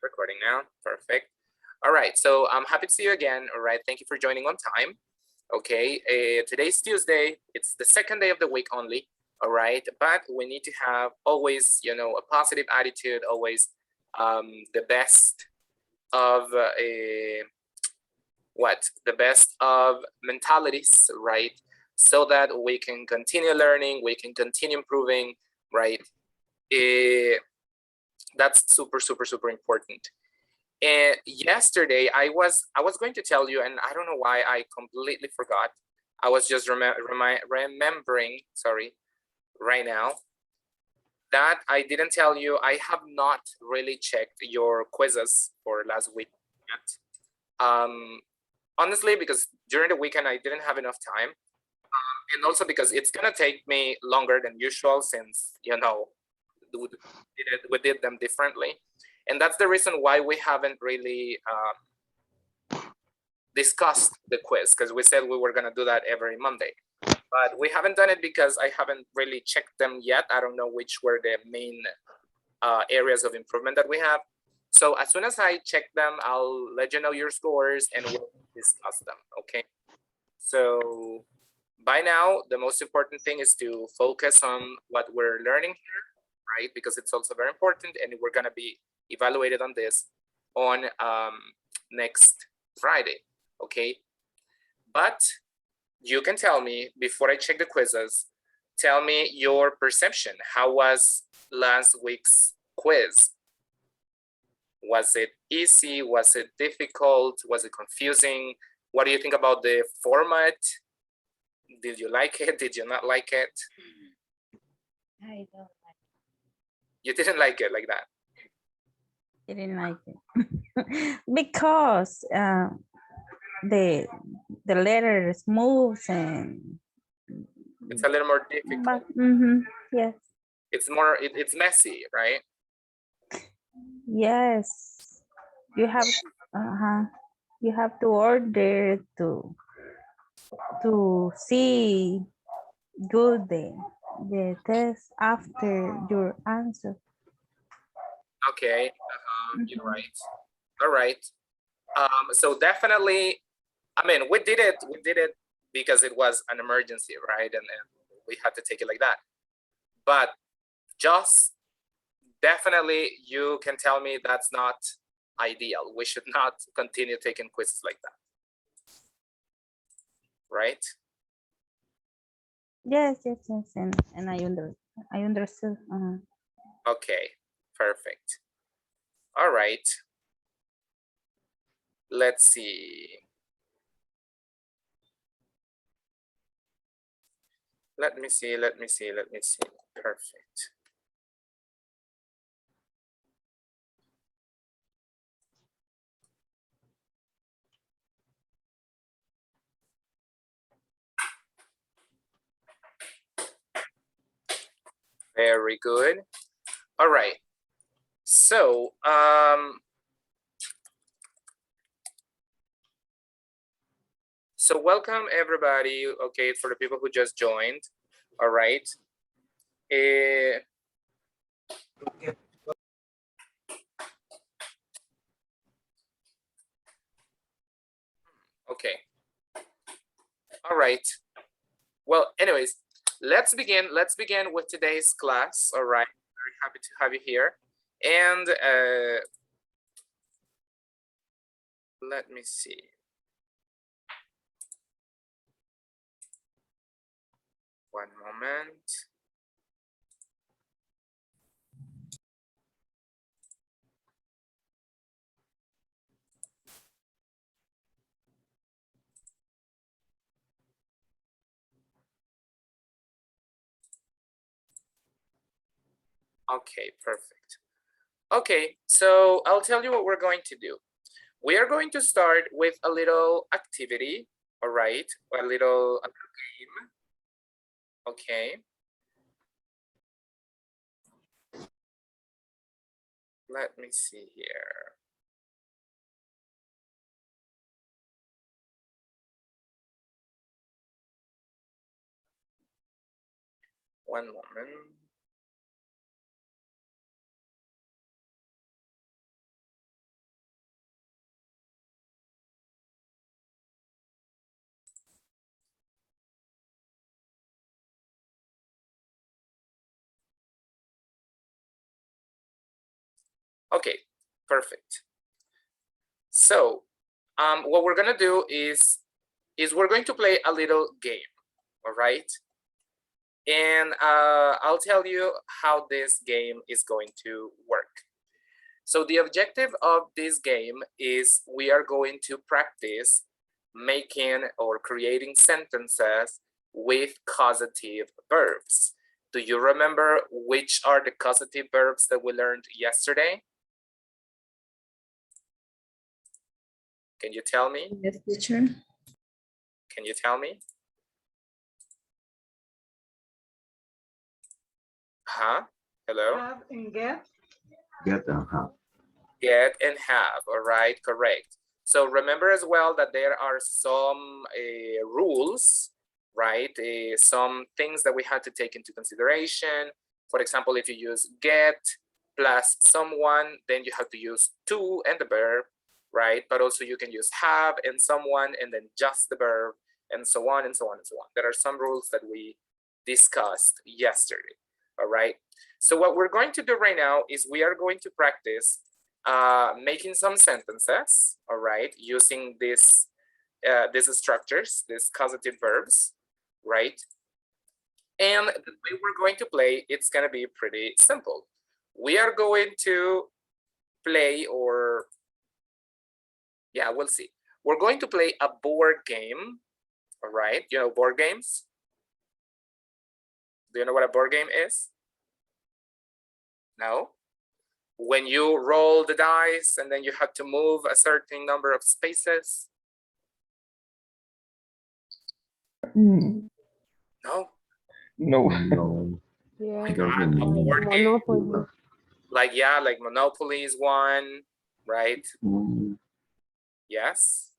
Recording now. Perfect. All right. So I'm happy to see you again. All right. Thank you for joining on time. Okay. Today's Tuesday. It's the second day of the week only. All right. But we need to have always, a positive attitude, always the best of the best of mentalities, right? So that we can continue learning, we can continue improving, right? That's super, super, super important. And yesterday I was going to tell you, and I don't know why I completely forgot. I was just remembering, sorry, right now that I didn't tell you. I have not really checked your quizzes for last week yet. Honestly, because during the weekend I didn't have enough time, and also because it's gonna take me longer than usual since we did them differently, and that's the reason why we haven't really discussed the quiz, because we said we were gonna do that every Monday, but we haven't done it because I haven't really checked them yet. I don't know which were the main areas of improvement that we have. So as soon as I check them, I'll let you know your scores and we'll discuss them, okay? So by now, the most important thing is to focus on what we're learning here, right? Because it's also very important, and we're gonna be evaluated on this on next Friday, okay? But you can tell me, before I check the quizzes, tell me your perception. How was last week's quiz? Was it easy? Was it difficult? Was it confusing? What do you think about the format? Did you like it? Did you not like it? I don't like You didn't like it like that. Didn't like it because the letters moves and It's a little more difficult. yes, It's more, it's messy, right? yes, you have you have to order to see good the test after your answer. Okay, you're right. All right. So definitely, I mean, we did it because it was an emergency, right? And we had to take it like that. But just definitely, you can tell me that's not ideal. We should not continue taking quizzes like that, right? Yes, and I understood. Okay, perfect. All right. Let's see. Let me see. Perfect. Very good. All right. So, so welcome everybody. Okay, for the people who just joined. All right. Okay. All right. Well, anyways, let's begin. Let's begin with today's class. All right. Very happy to have you here. And let me see. One moment. Okay, perfect. Okay, so I'll tell you what we're going to do. We are going to start with a little activity, all right? A little game, okay? Let me see here. One moment. Okay, perfect. So what we're gonna do is we're going to play a little game, all right? And I'll tell you how this game is going to work. So the objective of this game is we are going to practice making or creating sentences with causative verbs. Do you remember which are the causative verbs that we learned yesterday? Can you tell me? Yes, teacher. Can you tell me? Huh? Hello? Have and get. Get and have. Get and have, all right, correct. So remember as well that there are some rules, right? Some things that we had to take into consideration. For example, if you use get plus someone, then you have to use to and the verb, right? But also you can use have and someone and then just the verb and so on and so on and so on. There are some rules that we discussed yesterday, all right? So what we're going to do right now is we are going to practice making some sentences, all right, using these structures, these causative verbs, right? And the way we're going to play, it's gonna be pretty simple. We are going to play, or yeah, we'll see. We're going to play a board game, all right? You know board games? Do you know what a board game is? No? When you roll the dice and then you have to move a certain number of spaces? Mm. No? No. No. Oh my Doesn't God, a mean- board game. Monopoly. Like, yeah, like Monopoly is one, right? Mm, Yes.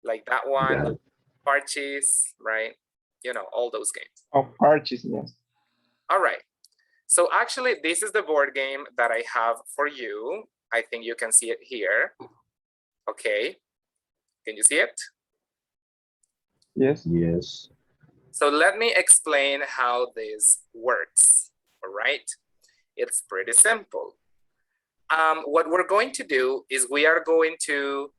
Like that one, yeah. Parches, right? You know, all those games. Oh, Parches, yes. All right. So actually, this is the board game that I have for you. I think you can see it here. Okay. Can you see it? Yes. Yes. So let me explain how this works. All right. It's pretty simple. What we're going to do is we are going to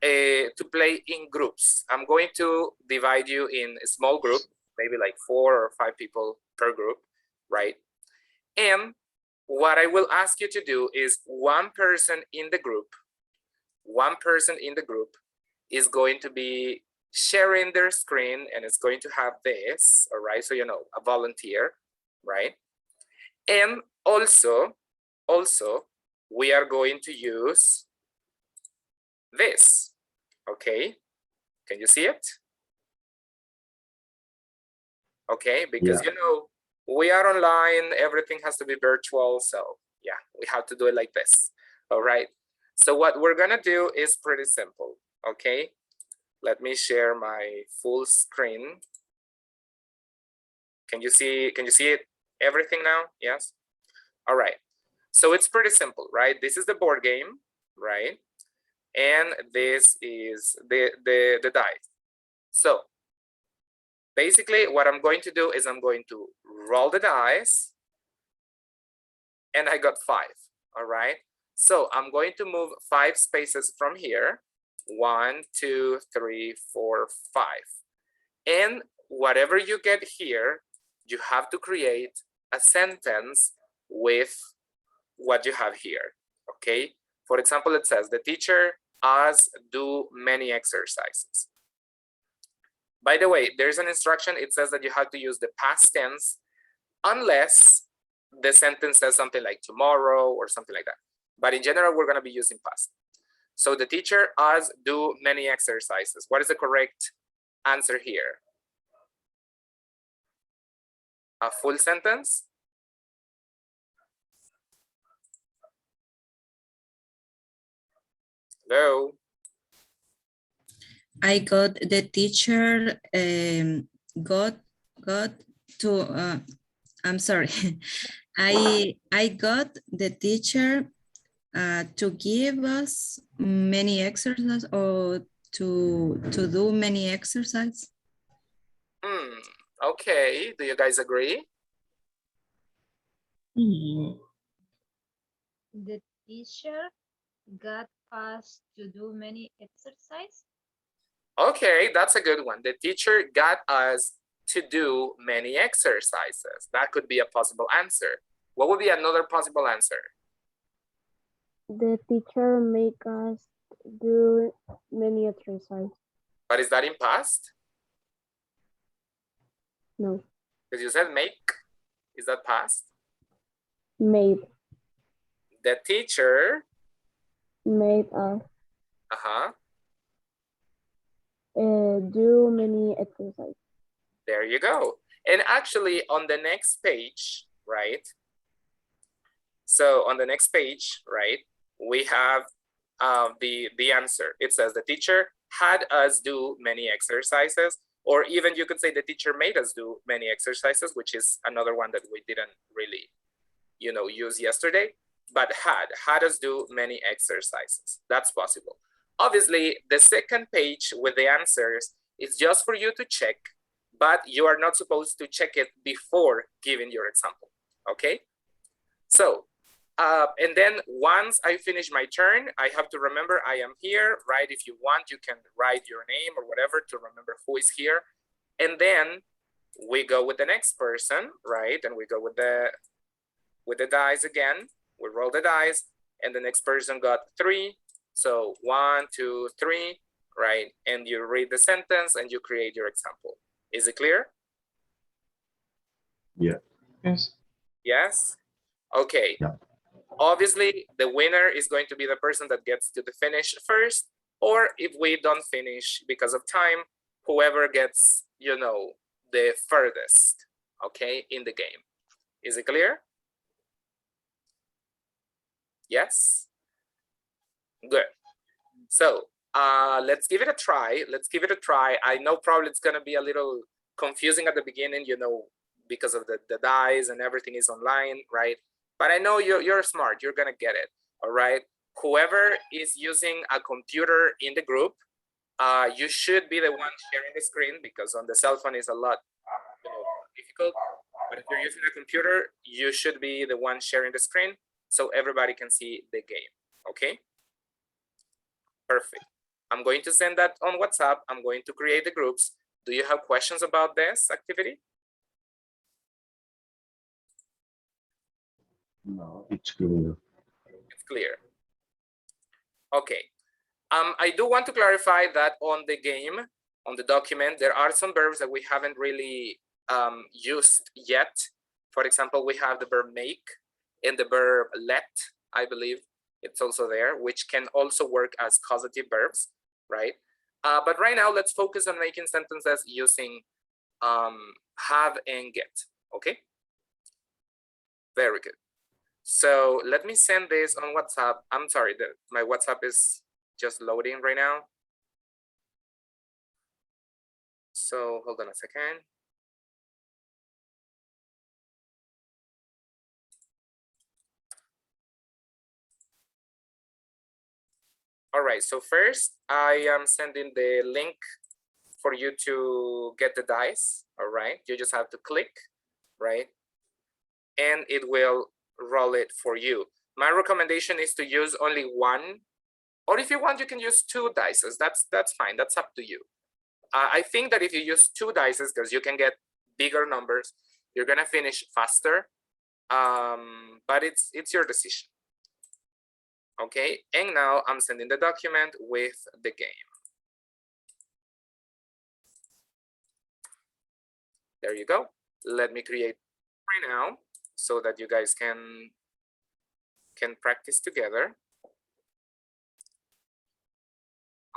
play in groups. I'm going to divide you in a small group, maybe like 4 or 5 people per group, right? And what I will ask you to do is one person in the group is going to be sharing their screen and it's going to have this, all right? So, you know, a volunteer, right? And also, we are going to use this, okay? Can you see it? Okay, because Yeah. you know, we are online, everything has to be virtual. So yeah, we have to do it like this, all right? So what we're gonna do is pretty simple, okay? Let me share my full screen. Can you see it, everything now? Yes? All right, so it's pretty simple, right? This is the board game, right? And this is the dice. So basically what I'm going to do is I'm going to roll the dice and I got 5, all right? So I'm going to move 5 spaces from here. 1, 2, 3, 4, 5. And whatever you get here, you have to create a sentence with what you have here, okay? For example, it says, the teacher us do many exercises. By the way, there's an instruction, it says that you have to use the past tense unless the sentence says something like tomorrow or something like that. But in general, we're gonna be using past. So the teacher us do many exercises. What is the correct answer here? A full sentence? Hello? I got the teacher got to I'm sorry. I got the teacher to give us many exercises or to do many exercises. Okay, do you guys agree? The teacher got us to do many exercise? Okay, that's a good one. The teacher got us to do many exercises. That could be a possible answer. What would be another possible answer? The teacher make us do many exercise. But is that in past? No, Because you said make. Is that past? made The teacher, made us do many exercise. there you go. And actually on the next page, right? So on the next page, right, we have the answer. It says the teacher had us do many exercises, or even you could say the teacher made us do many exercises, which is another one that we didn't really, use yesterday, but had us do many exercises. That's possible. Obviously, the second page with the answers is just for you to check, but you are not supposed to check it before giving your example, okay? So, and then once I finish my turn, I have to remember I am here, right? If you want, you can write your name or whatever to remember who is here. And then we go with the next person, right? And we go with the dice again. We roll the dice and the next person got 3. So 1, 2, 3, right? And you read the sentence and you create your example. Is it clear? Yeah. Yes. Yes? Okay. Yeah. Obviously, the winner is going to be the person that gets to the finish first, or if we don't finish because of time, whoever gets, the furthest, okay, in the game. Is it clear? Yes? Good. So let's give it a try. I know probably it's going to be a little confusing at the beginning, because of the dice and everything is online, right? But I know you're smart. You're going to get it, all right? Whoever is using a computer in the group, you should be the one sharing the screen, because on the cell phone is a lot difficult. But if you're using a computer, you should be the one sharing the screen so everybody can see the game, okay? Perfect. I'm going to send that on WhatsApp. I'm going to create the groups. Do you have questions about this activity? No, it's clear. It's clear. Okay. I do want to clarify that on the game, on the document, there are some verbs that we haven't really used yet. For example, we have the verb make and the verb let, I believe it's also there, which can also work as causative verbs, right? But right now, let's focus on making sentences using have and get, okay? Very good. So let me send this on WhatsApp. I'm sorry, my WhatsApp is just loading right now. So hold on a second. All right, so first I am sending the link for you to get the dice, all right? You just have to click, right? And it will roll it for you. My recommendation is to use only one, or if you want, you can use 2 dices. That's fine, that's up to you. I think that if you use 2 dices, because you can get bigger numbers, you're gonna finish faster, but it's your decision. Okay, and now I'm sending the document with the game. There you go. Let me create right now so that you guys can practice together.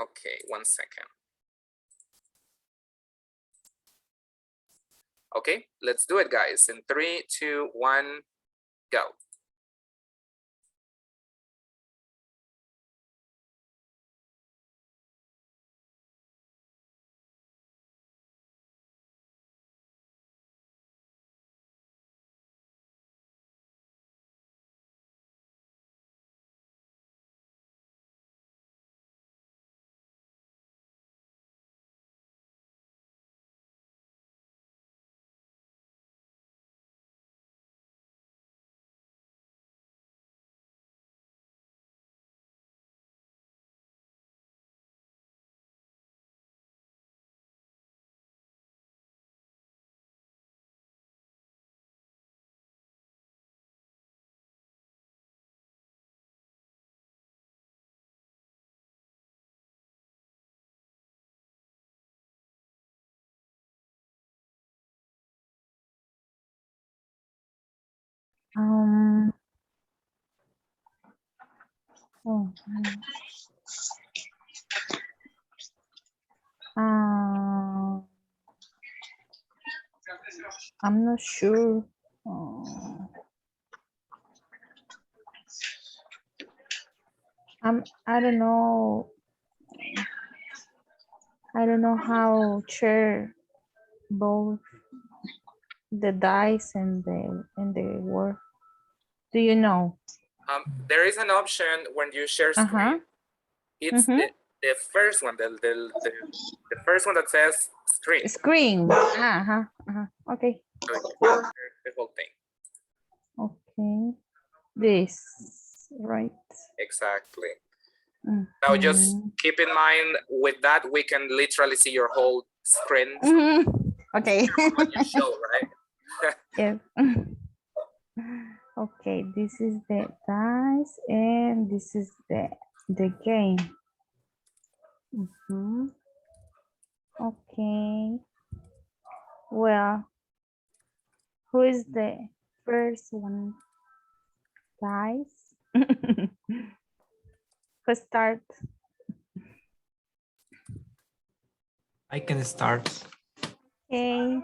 Okay, 1 second. Okay, let's do it, guys. In 3, 2, 1, go. Um, oh, I'm not sure. I don't know. I don't know how share both the dice and the word. Do you know? There is an option when you share screen. Uh-huh. It's the first one, the first one that says screen. Screen. Okay. So you can share the whole thing. Okay. This, right. Exactly. Now just Mhm. keep in mind with that, we can literally see your whole screen. Mhm. Okay. What you show, right? Yes. Okay, this is the dice and this is the game. Mhm. Okay. Well, who is the first one, guys? Who start? I can start. Okay.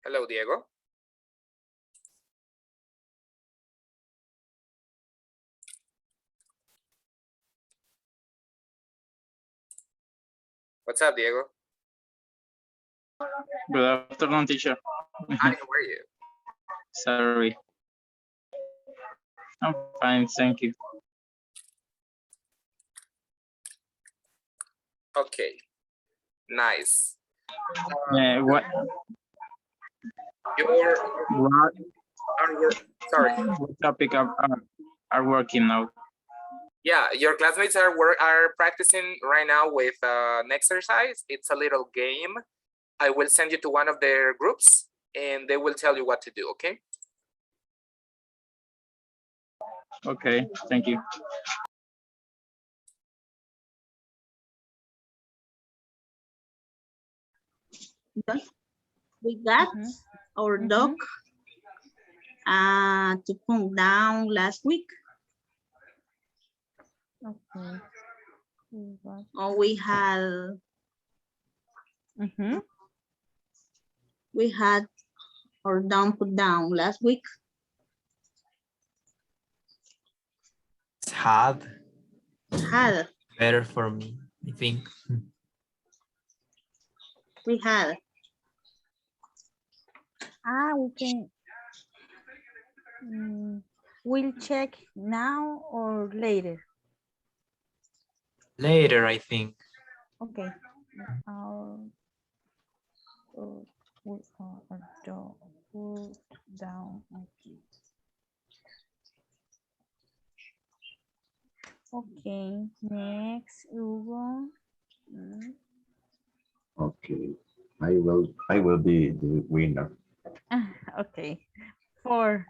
Hello, Diego. What's up, Diego? Good afternoon, teacher. Hi, how are you? Sorry. I'm fine, thank you. Okay, nice. What Sorry. what topic are working now? Yeah, your classmates are practicing right now with an exercise. It's a little game. I will send you to one of their groups and they will tell you what to do, okay? Okay, thank you. We got our dog to come down last week. Okay. Oh, we had our dog put down last week. It's hard. Had. Better for me, I think. We had. We can. We'll check now or later. Later, I think. Okay. Put down. Okay. Okay. Next, Hugo. Okay. I will be the winner. Okay. 4.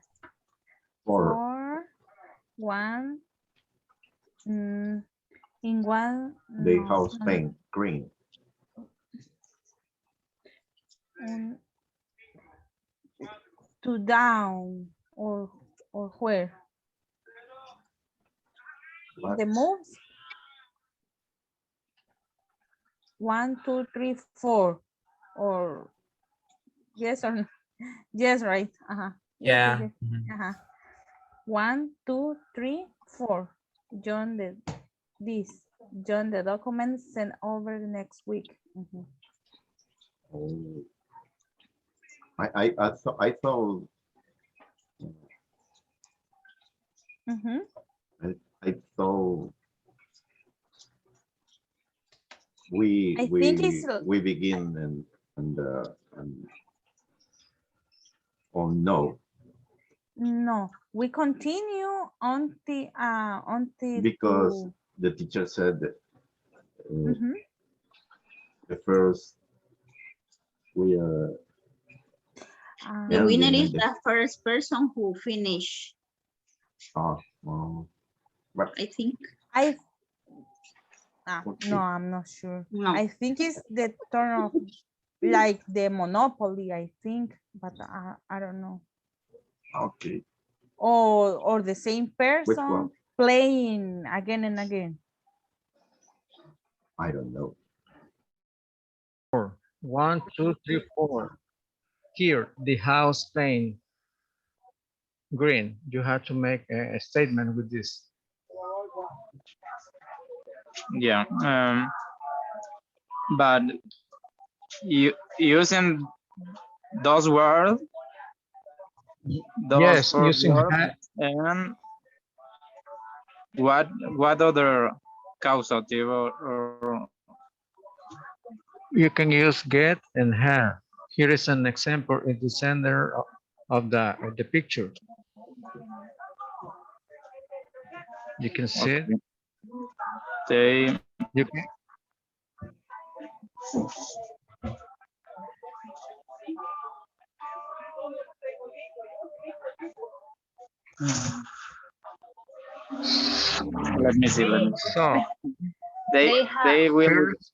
4. 1. In one. The house paint green. Un- to down or where? What? The moves? 1, 2, 3, 4. Or yes or no? Yes, right. Yes, Yeah. yes. Mhm. 1, 2, 3, 4. John the documents sent over the next week. Mhm. Oh. I thought Mhm. I thought we I think it's we begin and oh no, no. We continue until because the teacher said that, Mhm. the first we Ah, The winner ending is and the the first person who finish, oh, but I think. I okay. no, I'm not sure. No. I think it's the turn of like the Monopoly, I think, but I don't know. Okay, Or the same which one? person playing again and again. I don't know. 1, 2, 3, 4. Here, the house paint green. You have to make a statement with this. Yeah. But you using those words, those Yes, four using words, had. and what other causative or You can use get and have. Here is an example in the center of the picture. You can see it. they You can, let me see. Let me see. so They have. They will first,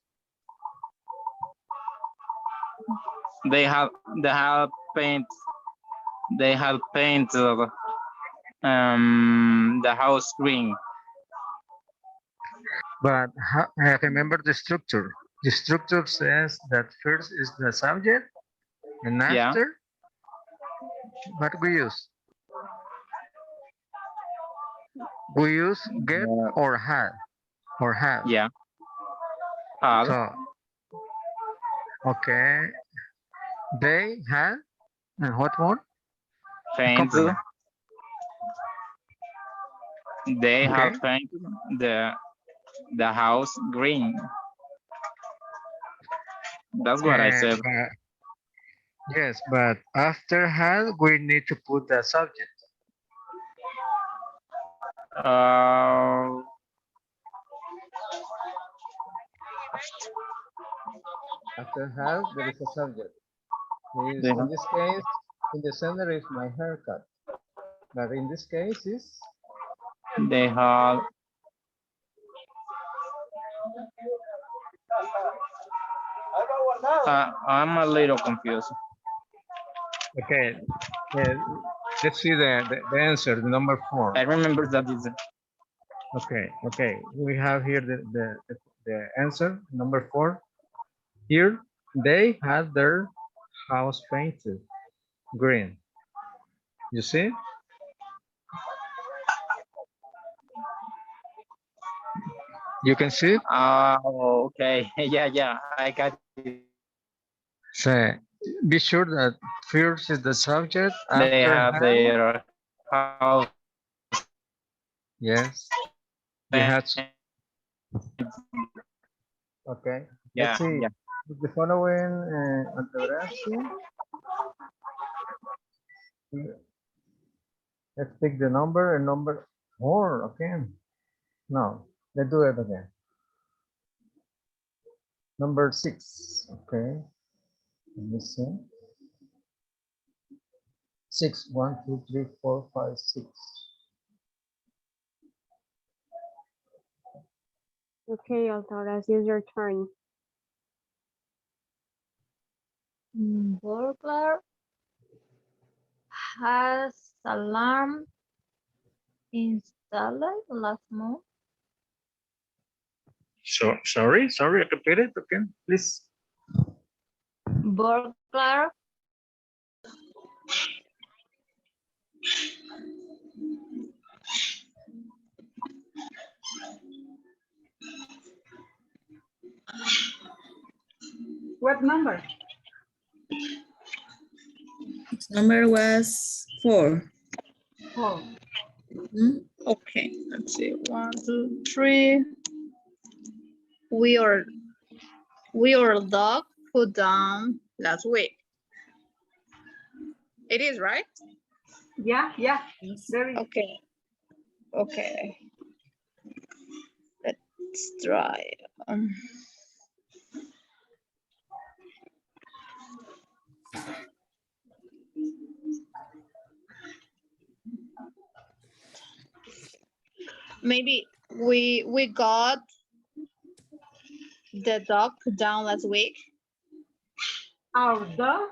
they have paint the house green. but remember the structure. The structure says that first is the subject and Yeah. after what we use. We use get or had or have. Yeah. Had So, okay, they had, and what more? paint. Complement. They Okay. have painted the house green. That's what I said. Yes, but after had, we need to put the subject. After had, there is a subject. They In this case, in the center is my haircut. But in this case is they have I'm a little confused. okay. Let's see the answer, the number 4. I remember that is Okay. We have here the answer, number 4. Here, they had their house painted green. You see? You can see it? okay. Yeah, I got it. So be sure that first is the subject. They After have had, their house. yes. You have to, okay. Yeah, Let's see. yeah. The following orthography. Let's pick the number and number 4 again. No, let's do it again. Number 6. Okay. Let me see. 6. 1, 2, 3, 4, 5, 6. Okay, Altaras, it's your turn. Burglar has alarm installed last month. Sorry, repeat it again, please. Burglar What number? Its number was 4. Oh, Mhm. Okay, let's see. 1, 2, 3. We are dog put down last week. It is right. yeah. Very. Okay. Okay. Let's try. Maybe we got the dog put down last week. Our dog.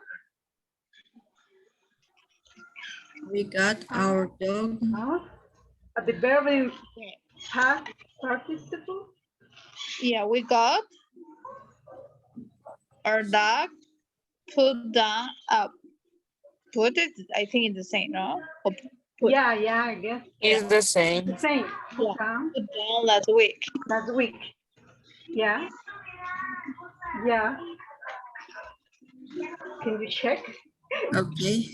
We got our dog. At the very past participle. Yeah, we got our dog put down put it, I think it's the same, no? Or put Yeah, I guess. It's the same. The same. Yeah. Down put down last week. last week. Yeah. Can you check? Okay.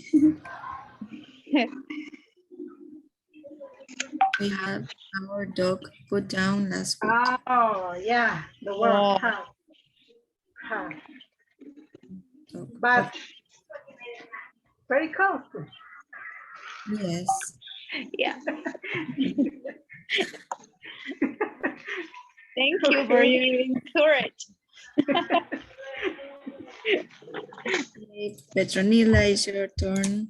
We had our dog put down last week. Oh, yeah. The Oh. word have. Dog. But very close. Yes. Yeah. Thank you for your encourage. Okay, Petronila, it's your turn.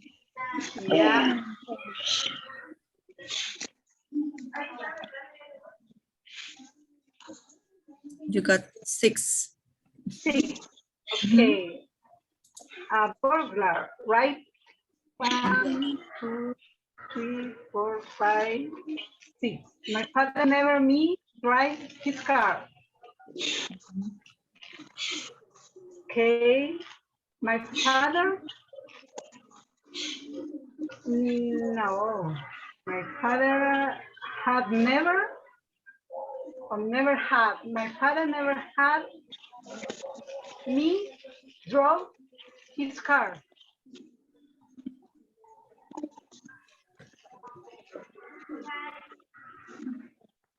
Yeah. You got 6. Okay. A burglar, right? 1, 2, 3, 4, 5, 6. My father never me drive his car. Okay. My father? No. My father had never or never had. My father never had me drove his car.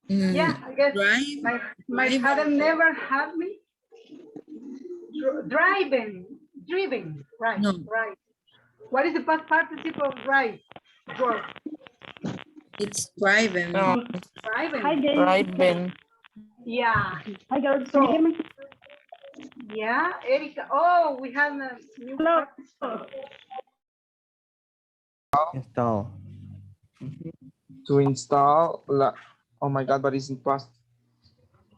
Yeah, I guess Drive. my drive father or- never had me driven, right? No. Right. What is the past participle of drive? Drove. It's driving. No, Driving. Hi, James. driving. Yeah. Hi, girls. So- Can you hear me? Yeah, Erika. Oh, we have a new Hello. participle. Install. To install, oh my God, but it's in past.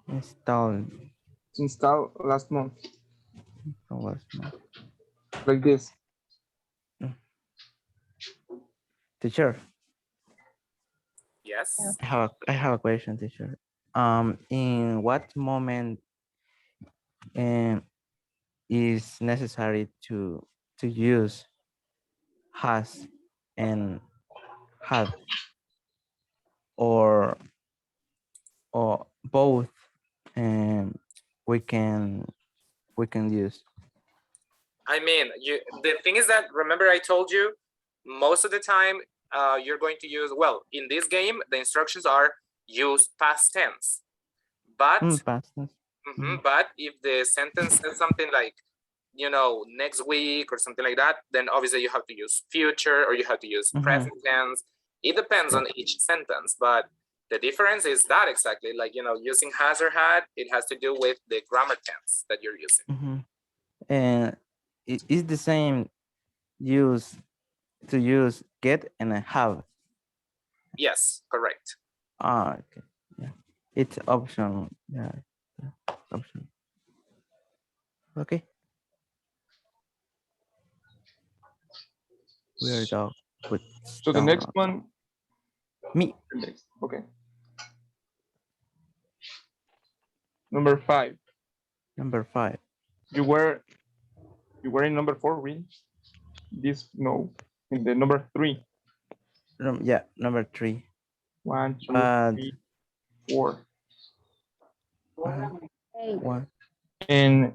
Install. To install last month, Oh, like this. teacher, Yes. I have a question, teacher. In what moment is necessary to use has and had, or both, and we can use? I mean, the thing is that, remember I told you, most of the time you're going to use, well, in this game, the instructions are use past tense. But, Past tense. but if the sentence says something like, you know, next week or something like that, then obviously you have to use future or you have to use present tense. It depends on each sentence, but the difference is that exactly, like, you know, using has or had, it has to do with the grammar tense that you're using. And it is the same to use get and have. Yes, correct. Okay. Yeah. It's optional. Yeah. Optional. Okay. Weird dog. Put So the down next rock. one, Me. okay. Number 5. Number 5. You were in number 4, really? This no. In the number 3. Yeah, number 3. 1, 2, But 3, 4. Eight. 1. And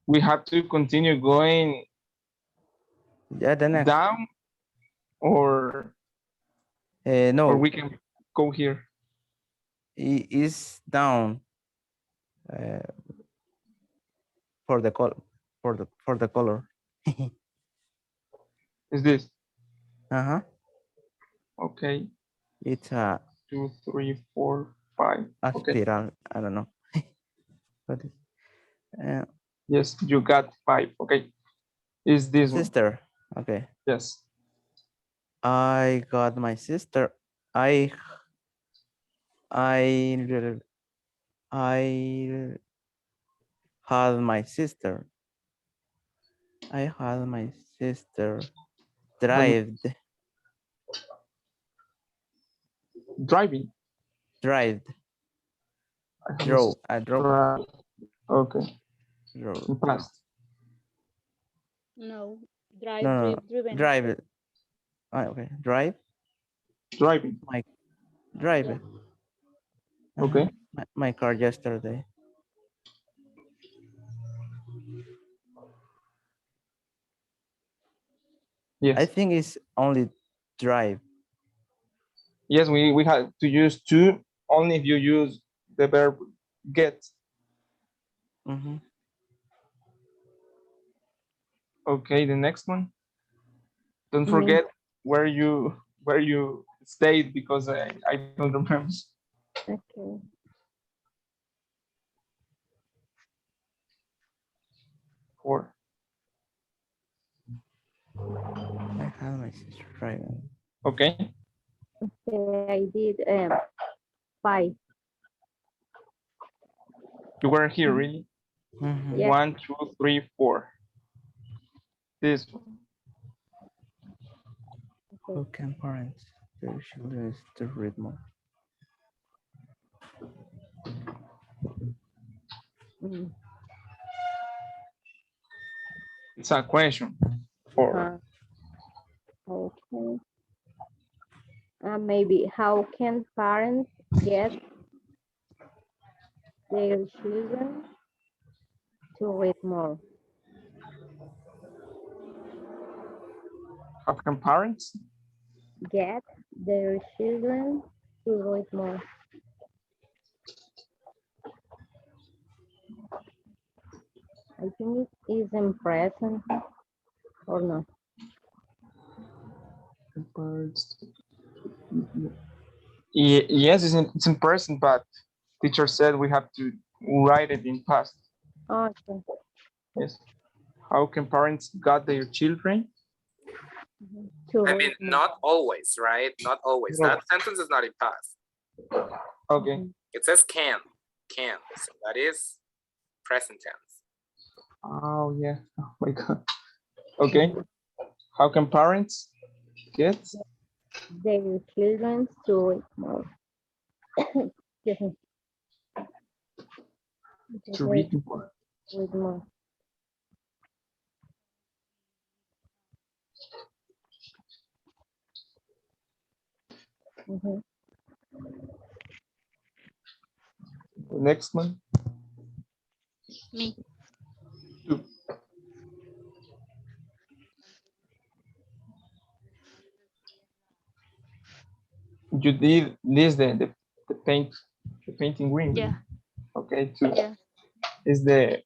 we have to continue going Yeah, the next. down, or No, we can go here. it is down. For the color. For the color. Is this Uh-huh. okay? It's a 2, 3, 4, 5. Okay. spiral. I don't know. What is Yes, you got 5. Okay. Is this one? sister. Okay. Yes. I got my sister. I had my sister. I had my sister drived. Driving. Drove. I have Drove. a I drove. drive. Okay. Drove. In past. No. Drive, No, driven. drive it. Okay. Drive. Driving. Drive it. Okay. My car yesterday. Yes. I think it's only drive. Yes, we have to use to only if you use the verb get. Mm-hmm. Okay, the next one. Don't forget where you stayed, because I don't remember. Okay. 4. I had my sister driving. Okay. Okay, I did 5. You were here, really? Mm-hmm. Yeah. 1, 2, 3, 4. This one. Who can parents their children to read more? Mm. It's a question. 4. Okay. Maybe how can parents get their children to read more? How can parents? Get their children to read more. I think it is in present or not. Yes, it's in present, but teacher said we have to write it in past. Okay. Yes. How can parents got their children? To I read mean, more. not always, right? Not always. No. That sentence is not in past. Okay. It says can. So that is present tense. Oh yeah. Oh my God. Okay. How can parents get? Their children to read more. Excuse me. To read more? Read more. Mhm. The next one. Me. 2. You did this the painting green. Yeah. Okay. 2 Yeah. is the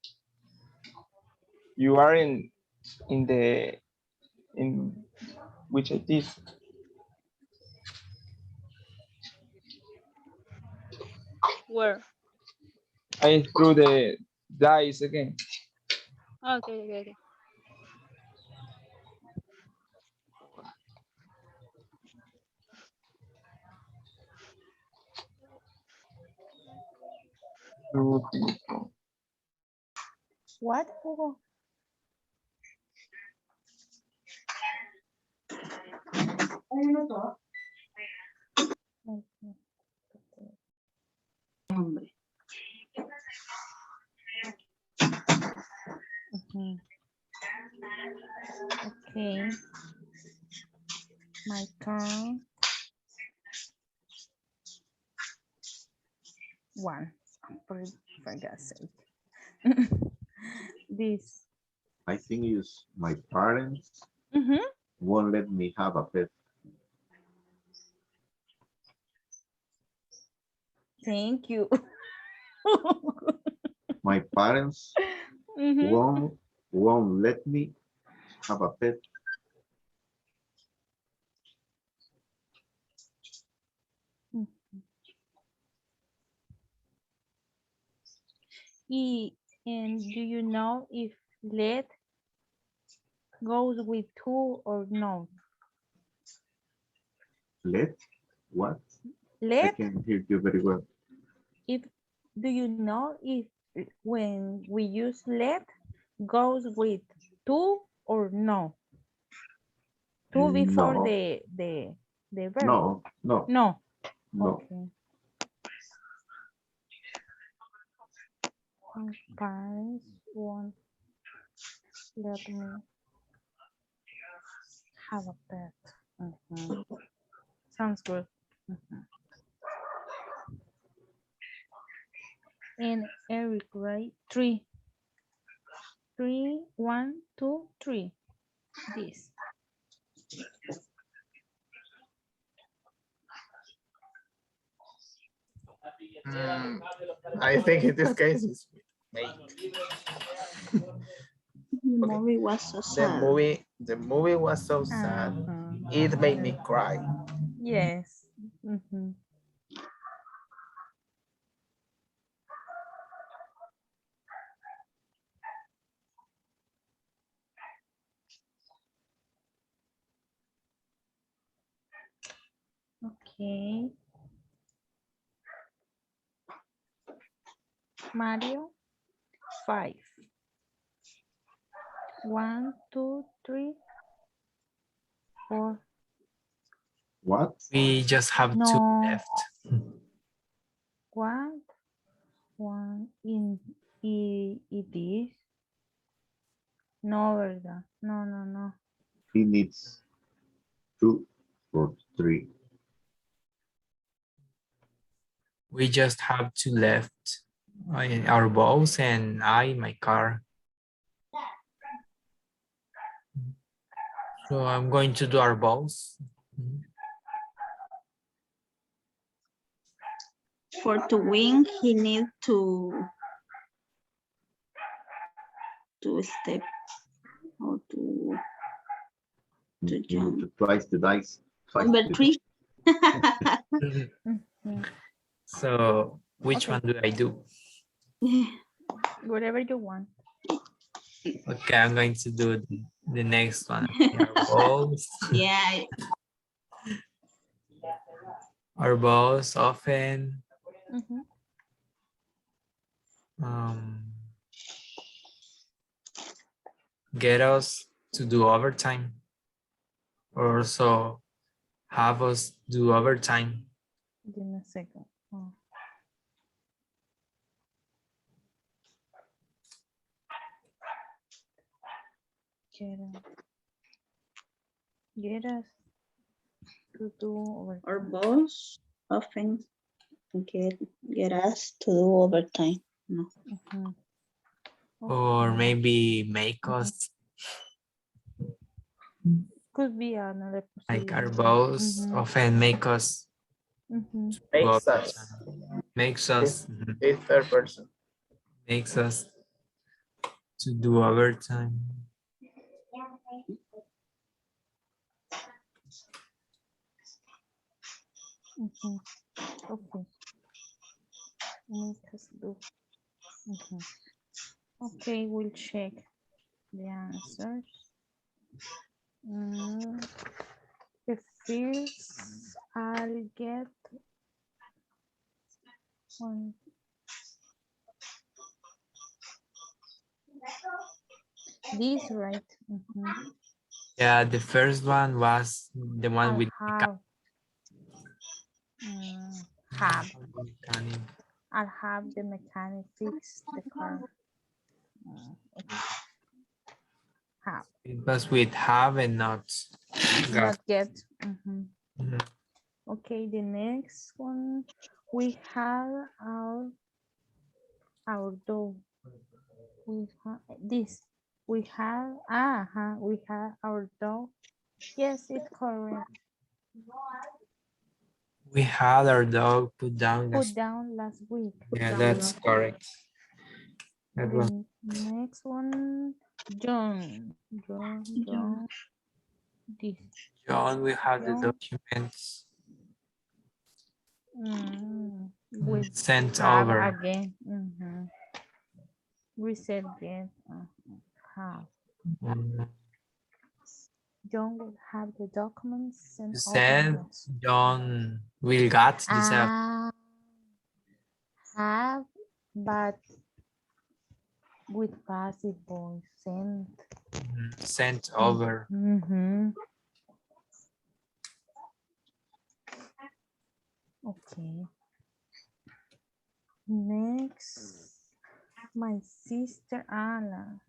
you are in which I did. Where? I threw the dice again. Okay. What, Hugo? Hombre. Mhm. Okay. My turn. One. For God's sake. This. I think is my parents Mhm. won't let me have a pet. Thank you. My parents Mhm. won't let me have a pet. And do you know if let goes with to or no? Let? What? I Let, can hear you very well. if do you know if when we use let goes with to or no? To before No, the verb. no, no, No. no. Okay. My parents won't let me have a pet. Mhm. Sounds good. Mhm. And Eric, right? Three. 1, 2, 3. This. I think in this case it's make. The movie was so sad. The movie was so sad. Uh-huh. It made me cry. Yes. Mhm. Okay. Mario, 5. 1, 2, 3, 4. What? We just have two No. left. What? One in it is. No, verdad. No, no, no. He needs 2 or 3. We just have two left. Our balls and my car. So I'm going to do our balls. For to win, he need to step or to You need jump. to twice the dice. Number 3. Mhm. So which Okay. one do I do? Whatever you want. Okay, I'm going to do the next one. Our balls. Yeah. Our balls often Mhm. get us to do overtime, or also have us do overtime. Give me a second. Oh. Get us to do overtime. Our boss often get us to do overtime. No. Mhm. Or Okay. maybe make us, Could be another like our possibility. boss Mhm. often make us Mhm. do Makes us. overtime. Makes us, A third person. makes us to do overtime. Mhm. Okay. Make us do. Mhm. Okay, we'll check the answers. The first I'll get one. This right. Mhm. Yeah, the first one was the one I'll with have. Have. mechanic. I'll have the mechanic fix the car. Okay. Have. It was with have and not. Got. Not yet. Mhm. Mhm. Okay, the next one we have our dog. We have this. We have we have our dog. Yes, it's correct. We had our dog put down. Put down last week. Yeah, that's correct. That was The next one, John. John. This. John. We have the John. documents We sent have over. again. We said yes. Have. Mm, John will have the documents sent You over. said John will got. You said Have, but with passive voice sent. sent over. Okay. Next, my sister Anna.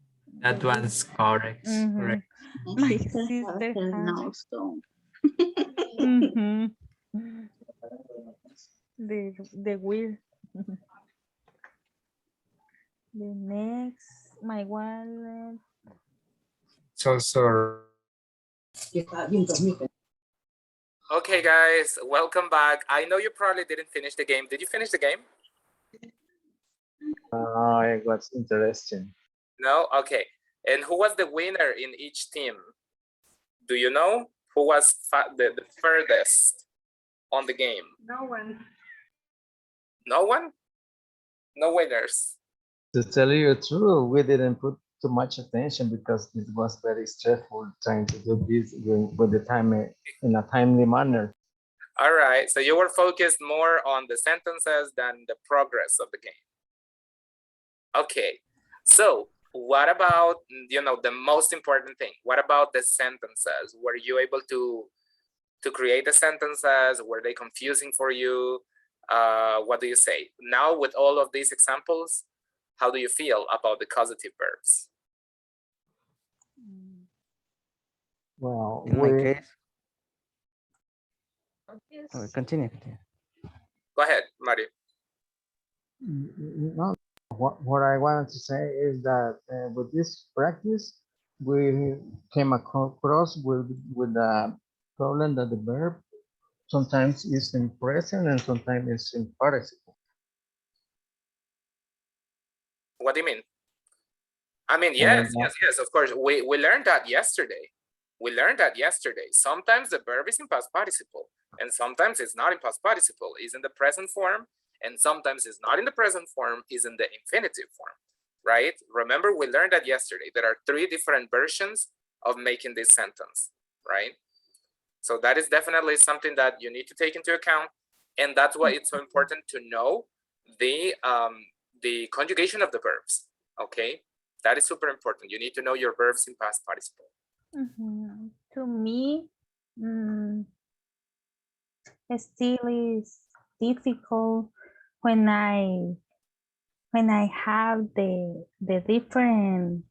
That one's correct. Correct. My sister Anna. The wheel. The next, my wallet. So Okay, guys, welcome back. I know you probably didn't finish the game. Did you finish the game? It was interesting. No? Okay. And who was the winner in each team? Do you know who was the furthest on the game? No one. No one? No winners. To tell you the truth, we didn't put too much attention because it was very stressful trying to do this with the time in a timely manner. All right. So you were focused more on the sentences than the progress of the game. Okay. So what about, the most important thing? What about the sentences? Were you able to create the sentences? Were they confusing for you? What do you say? Now with all of these examples, how do you feel about the causative verbs? Well, In my case, continue. Go ahead, Mario. No, what I wanted to say is that with this practice, we came across with the problem that the verb sometimes is in present and sometimes is in participle. What do you mean? I mean, yes, of course. We learned that yesterday. Sometimes the verb is in past participle and sometimes it's not in past participle. It's in the present form and sometimes it's not in the present form, it's in the infinitive form, right? Remember, we learned that yesterday. There are 3 different versions of making this sentence, right? So that is definitely something that you need to take into account. And that's why it's so important to know the conjugation of the verbs, okay? That is super important. You need to know your verbs in past participle. To me, it still is difficult when I have the different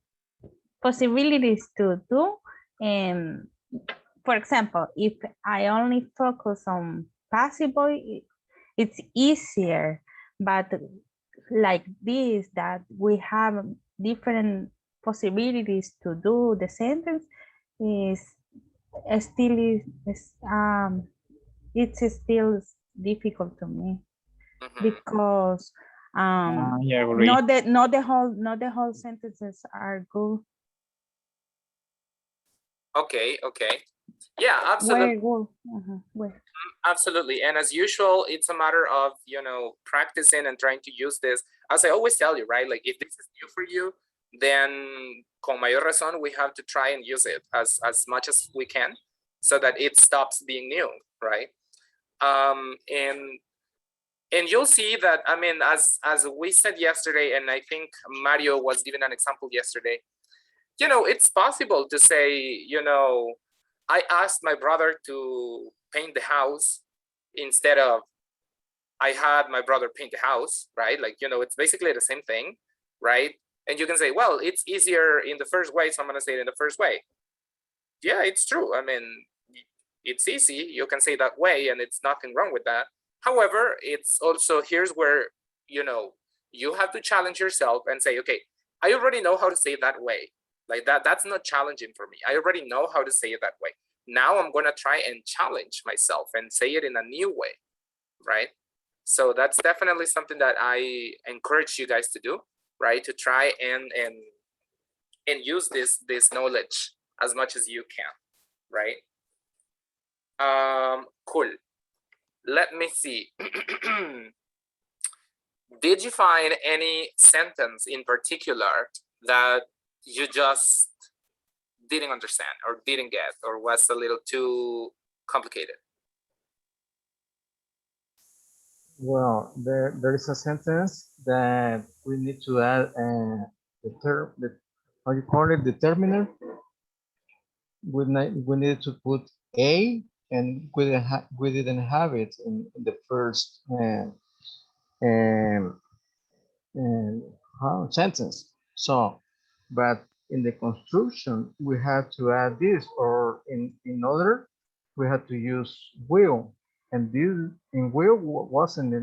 possibilities to do. And for example, if I only focus on passive voice, it's easier. But like this, that we have different possibilities to do the sentence, it's still difficult to me because not the whole sentences are good. Okay. Yeah, absolutely. Absolutely. And as usual, it's a matter of, practicing and trying to use this. As I always tell you, right? Like if this is new for you, then con mayor razón, we have to try and use it as much as we can so that it stops being new, right? And you'll see that, I mean, as we said yesterday, and I think Mario was giving an example yesterday, you know, it's possible to say, you know, I asked my brother to paint the house instead of I had my brother paint the house, right? Like, you know, it's basically the same thing, right? And you can say, well, it's easier in the first way, so I'm gonna say it in the first way. Yeah, it's true. I mean, it's easy. You can say that way, and it's nothing wrong with that. However, it's also, here's where, you know, you have to challenge yourself and say, okay, I already know how to say it that way. Like that's not challenging for me. I already know how to say it that way. Now I'm gonna try and challenge myself and say it in a new way, right? So that's definitely something that I encourage you guys to do, right? To try and use this knowledge as much as you can, right? Cool. Let me see. Did you find any sentence in particular that you just didn't understand or didn't get or was a little too complicated? Well, there is a sentence that we need to add the term, how you call it, determiner. We need to put a, and we didn't have it in the first sentence. So, but in the construction, we have to add this, or in order, we have to use will, and this in will wasn't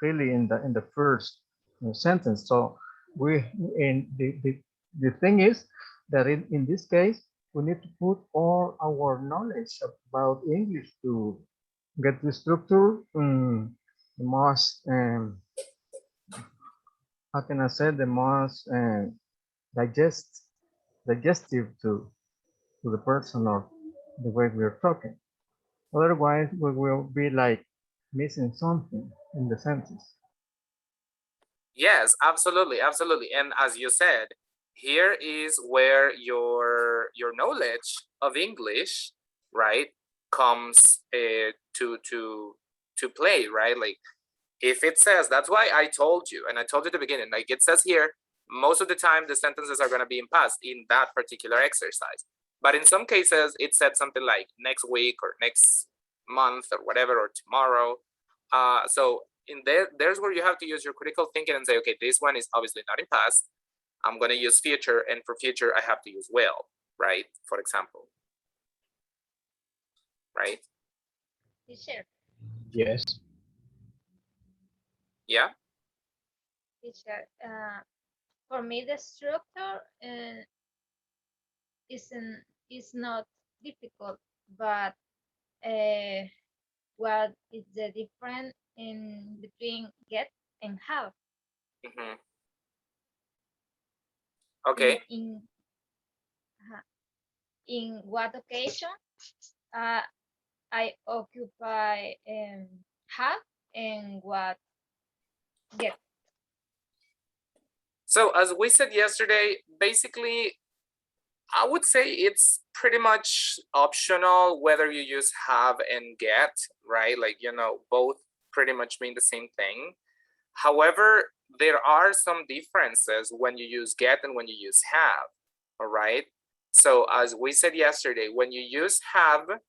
really in the first sentence. So we the thing is that in this case, we need to put all our knowledge about English to get the structure the most how can I say, the most digestive to the person or the way we're talking. Otherwise, we will be like missing something in the sentence. Yes, absolutely, absolutely. And as you said, here is where your knowledge of English, right, comes to play, right? Like if it says, that's why I told you, and I told you at the beginning, like it says here, most of the time the sentences are going to be in past in that particular exercise. But in some cases, it said something like next week or next month or whatever, or tomorrow. So in there's where you have to use your critical thinking and say, okay, this one is obviously not in past. I'm going to use future, and for future, I have to use will, right? For example, right? Teacher, Yes. Yeah. teacher, for me, the structure is not difficult, but what is the difference in between get and have? Mm-hmm. Okay. In what occasion I occupy have and what get? So as we said yesterday, basically, I would say it's pretty much optional whether you use have and get, right? Like, you know, both pretty much mean the same thing. However, there are some differences when you use get and when you use have, all right? So as we said yesterday, when you use have,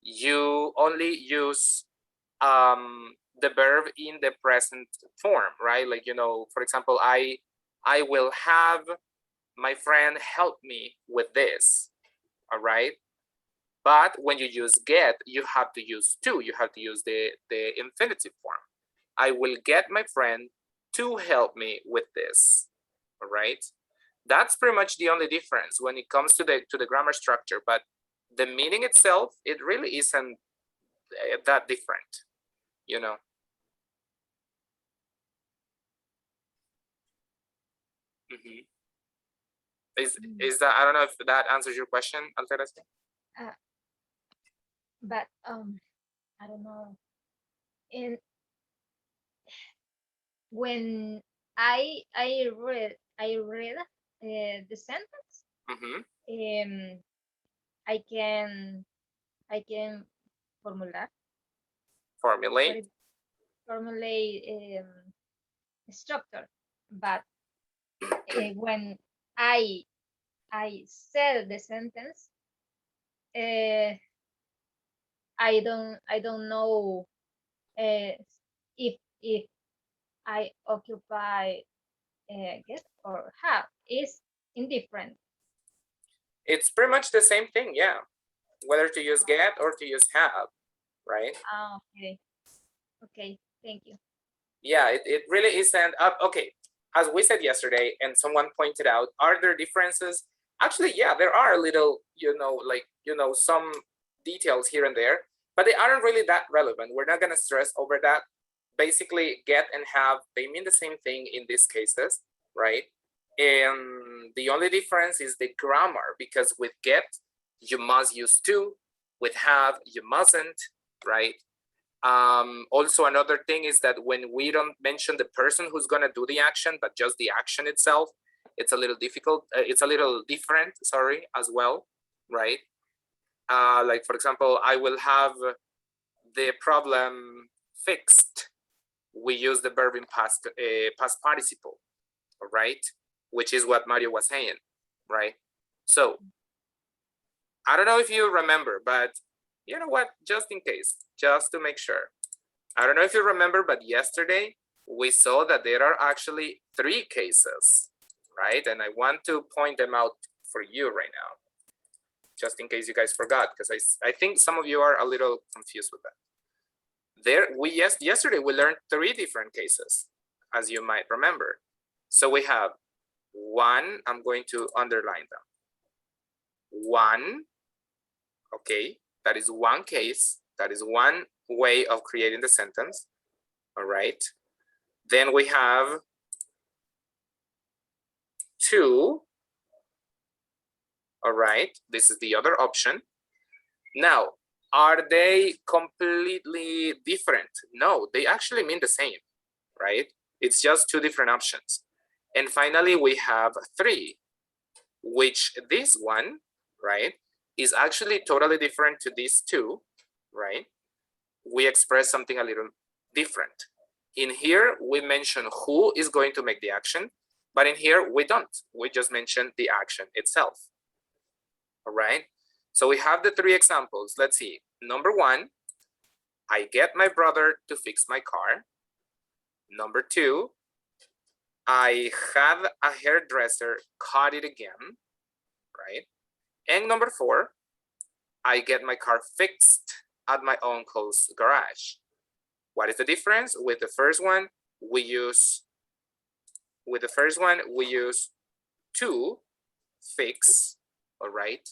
you only use the verb in the present form, right? Like, you know, for example, I will have my friend help me with this, all right? But when you use get, you have to use to. You have to use the infinitive form. I will get my friend to help me with this, all right? That's pretty much the only difference when it comes to the grammar structure, but the meaning itself, it really isn't that different, you know? Mm-hmm. Is that, I don't know if that answers your question, Alteres? But I don't know. In when I read the sentence, Mm-hmm. I can formulate structure, but when I I said the sentence, I don't know if I occupy, get or have is indifferent. It's pretty much the same thing, yeah. Whether to use get or to use have, right? Ah, okay. Okay, thank you. Yeah, it really isn't. Okay, as we said yesterday, and someone pointed out, are there differences? Actually, yeah, there are little, some details here and there, but they aren't really that relevant. We're not going to stress over that. Basically, get and have, they mean the same thing in these cases, right? And the only difference is the grammar, because with get, you must use to. With have, you mustn't, right? Also, another thing is that when we don't mention the person who's going to do the action, but just the action itself, it's a little difficult. It's a little different, sorry, as well, right? Like, for example, I will have the problem fixed. We use the verb in past participle, right? Which is what Mario was saying, right? So I don't know if you remember, but you know what, just in case, just to make sure. I don't know if you remember, but yesterday we saw that there are actually 3 cases, right? And I want to point them out for you right now, just in case you guys forgot, because I think some of you are a little confused with that. Yesterday we learned 3 different cases, as you might remember. So we have 1, I'm going to underline them. 1, okay, that is 1 case. That is 1 way of creating the sentence. All right. Then we have 2. All right. This is the other option. Now, are they completely different? No, they actually mean the same, right? It's just 2 different options. And finally, we have 3, which this one, right, is actually totally different to these 2, right? We express something a little different. In here, we mention who is going to make the action, but in here, we don't. We just mention the action itself. All right. So we have the 3 examples. Let's see. Number 1, I get my brother to fix my car. Number 2, I have a hairdresser cut it again, right? And number 4, I get my car fixed at my uncle's garage. What is the difference? With the first one, we use to fix, all right?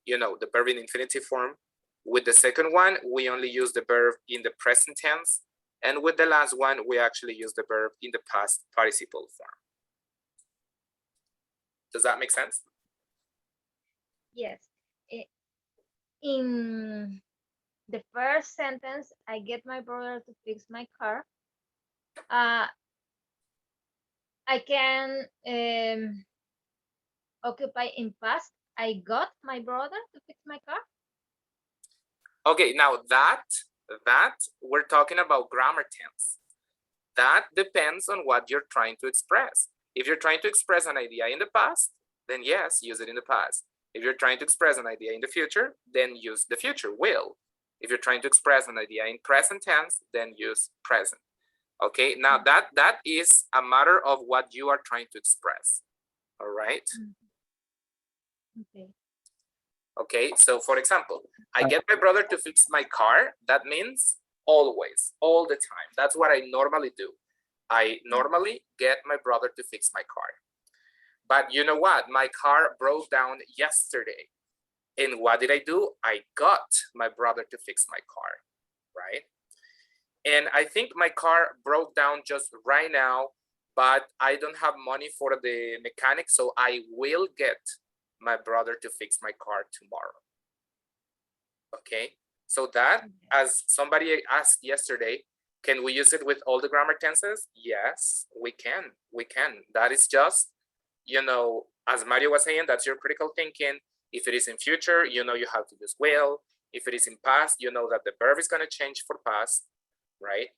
You know, the verb in infinitive form. With the second one, we only use the verb in the present tense. And with the last one, we actually use the verb in the past participle form. Does that make sense? Yes. In the first sentence, I get my brother to fix my car. I can occupy in past. I got my brother to fix my car. Okay, now that we're talking about grammar tense. That depends on what you're trying to express. If you're trying to express an idea in the past, then yes, use it in the past. If you're trying to express an idea in the future, then use the future, will. If you're trying to express an idea in present tense, then use present. Okay, now that is a matter of what you are trying to express. All right. Okay. Okay, so for example, I get my brother to fix my car. That means always, all the time. That's what I normally do. I normally get my brother to fix my car. But you know what? My car broke down yesterday. And what did I do? I got my brother to fix my car, right? And I think my car broke down just right now, but I don't have money for the mechanic, so I will get my brother to fix my car tomorrow. Okay, so that, as somebody asked yesterday, can we use it with all the grammar tenses? Yes, we can. We can. That is just, you know, as Mario was saying, that's your critical thinking. If it is in future, you know you have to use will. If it is in past, you know that the verb is going to change for past, right?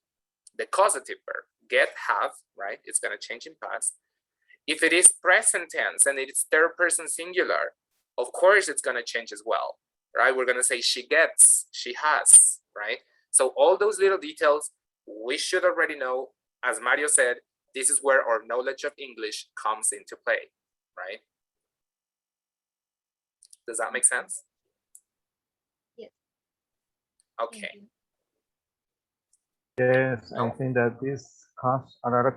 The causative verb, get, have, right? It's going to change in past. If it is present tense and it's third person singular, of course it's gonna change as well, right? We're gonna say she gets, she has, right? So all those little details we should already know. As Mario said, this is where our knowledge of English comes into play, right? Does that make sense? Yes. Okay. Yes, I No? think that this causes a lot of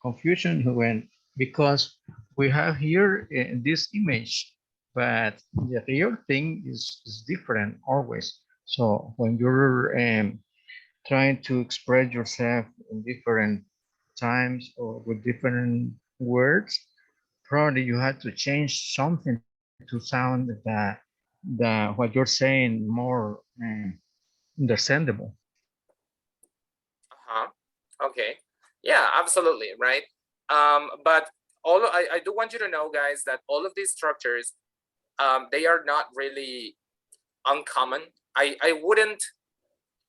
confusion when, because we have here this image, but the real thing is different always. So when you're trying to express yourself in different times or with different words, probably you have to change something to sound the what you're saying more understandable. Okay. Yeah, absolutely, right? But I do want you to know, guys, that all of these structures, they are not really uncommon. I wouldn't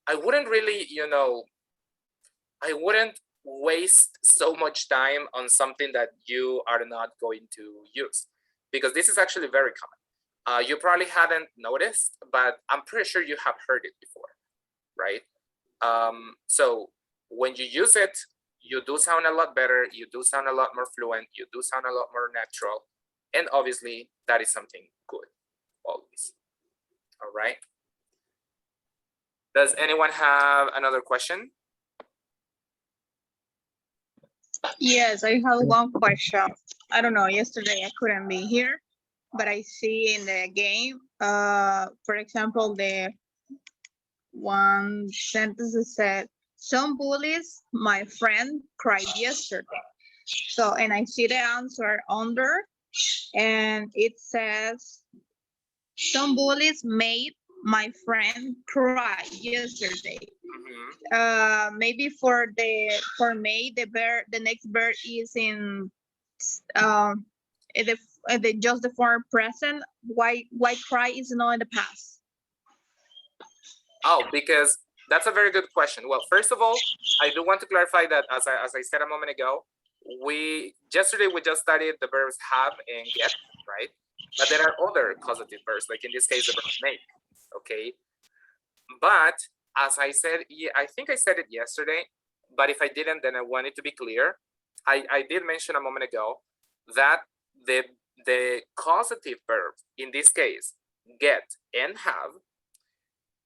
really, you know, I wouldn't waste so much time on something that you are not going to use, because this is actually very common. You probably haven't noticed, but I'm pretty sure you have heard it before, right? So when you use it, you do sound a lot better, you do sound a lot more fluent, you do sound a lot more natural, and obviously that is something good, always. All right. Does anyone have another question? Yes, I have one question. I don't know, yesterday I couldn't be here, but I see in the game, for example, the one sentence that said, some bullies, my friend cried yesterday. So, and I see the answer under, and it says, some bullies made my friend cry yesterday. Maybe for me, the next verb is in just the form present. Why cry is not in the past? Oh, because that's a very good question. Well, first of all, I do want to clarify that as I said a moment ago, yesterday we just studied the verbs have and get, right? But there are other causative verbs, like in this case, the verb make, okay? But as I said, I think I said it yesterday, but if I didn't, then I want it to be clear. I did mention a moment ago that the causative verbs, in this case, get and have,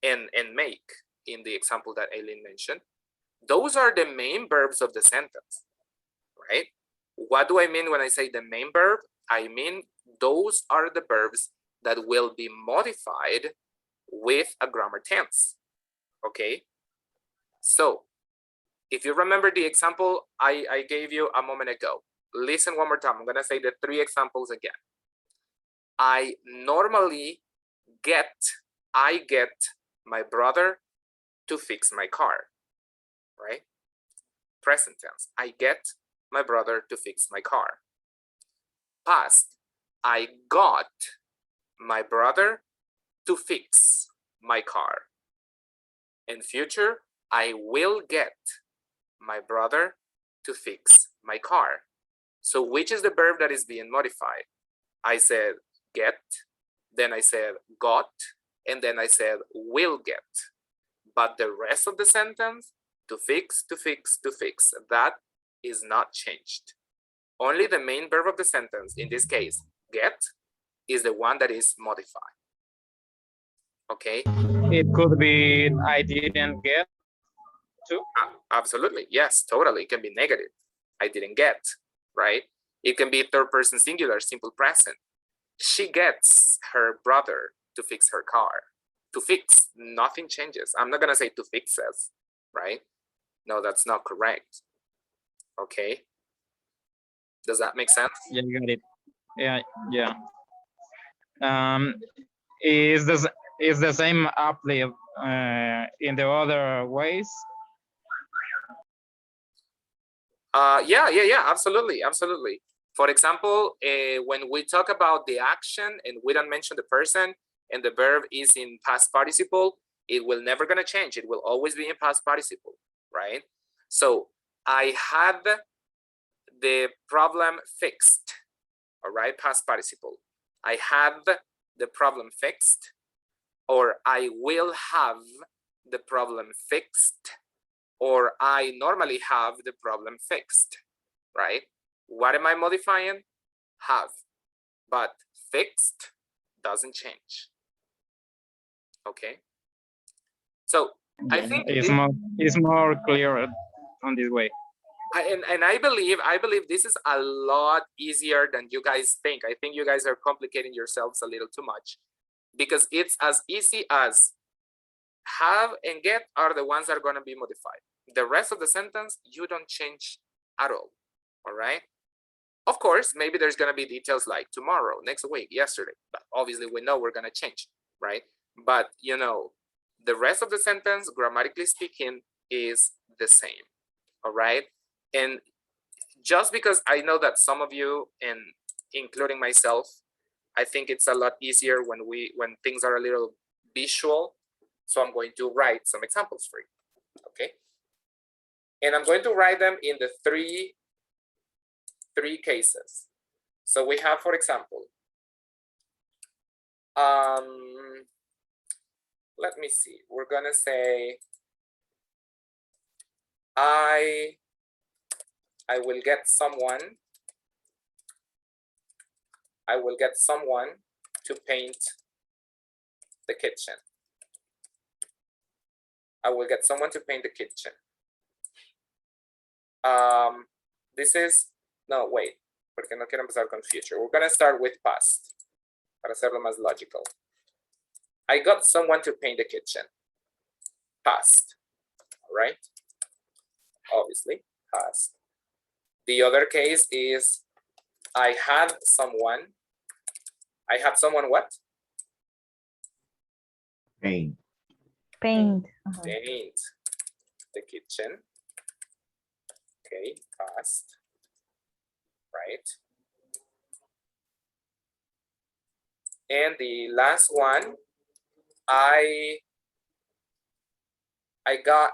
and make, in the example that Aileen mentioned, those are the main verbs of the sentence, right? What do I mean when I say the main verb? I mean those are the verbs that will be modified with a grammar tense, okay? So if you remember the example I gave you a moment ago, listen one more time. I'm gonna say the 3 examples again. I get my brother to fix my car, right? Present tense, I get my brother to fix my car. Past, I got my brother to fix my car. In future, I will get my brother to fix my car. So which is the verb that is being modified? I said get, then I said got, and then I said will get. But the rest of the sentence, to fix, that is not changed. Only the main verb of the sentence, in this case, get, is the one that is modified. Okay? It could be I didn't get to. Absolutely, yes, totally. It can be negative. I didn't get, right? It can be third person singular, simple present. She gets her brother to fix her car. To fix, nothing changes. I'm not gonna say to fixes, right? No, that's not correct. Okay. Does that make sense? Yeah, you got it. Yeah. Is the same apply in the other ways? Yeah, absolutely. For example, when we talk about the action and we don't mention the person and the verb is in past participle, it will never gonna change. It will always be in past participle, right? So I had the problem fixed. All right, past participle. I have the problem fixed, or I will have the problem fixed, or I normally have the problem fixed, right? What am I modifying? Have, but fixed doesn't change. Okay. So I think It's more clear on this way. and I believe this is a lot easier than you guys think. I think you guys are complicating yourselves a little too much, because it's as easy as have and get are the ones that are going to be modified. The rest of the sentence, you don't change at all. All right. Of course, maybe there's going to be details like tomorrow, next week, yesterday, but obviously we know we're going to change, right? But you know, the rest of the sentence, grammatically speaking, is the same. All right. And just because I know that some of you, and including myself, I think it's a lot easier when things are a little visual. So I'm going to write some examples for you. Okay. And I'm going to write them in the three cases. So we have, for example, let me see. We're gonna say, I will get someone. I will get someone to paint the kitchen. I will get someone to paint the kitchen. This is, no, wait, porque no quiero empezar con future. We're gonna start with past, para hacerlo más logical. I got someone to paint the kitchen. Past, all right? Obviously, past. The other case is, I had someone what? Paint. Paint. Paint the kitchen. Okay, past, right? And the last one, I got,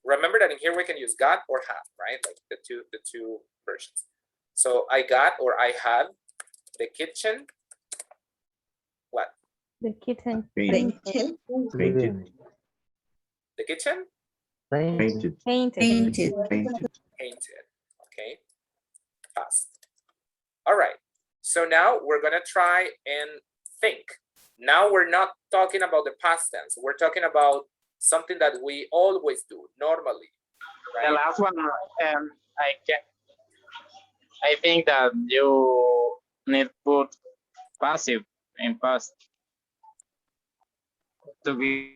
remember that in here we can use got or have, right? Like the two versions. So I got or I had the kitchen, what? The kitchen. Painted. Painted. The kitchen? Painted. Painted. Painted, okay, past. All right, so now we're gonna try and think. Now we're not talking about the past tense. We're talking about something that we always do normally. Right? The last one, I think that you need put passive in past to be.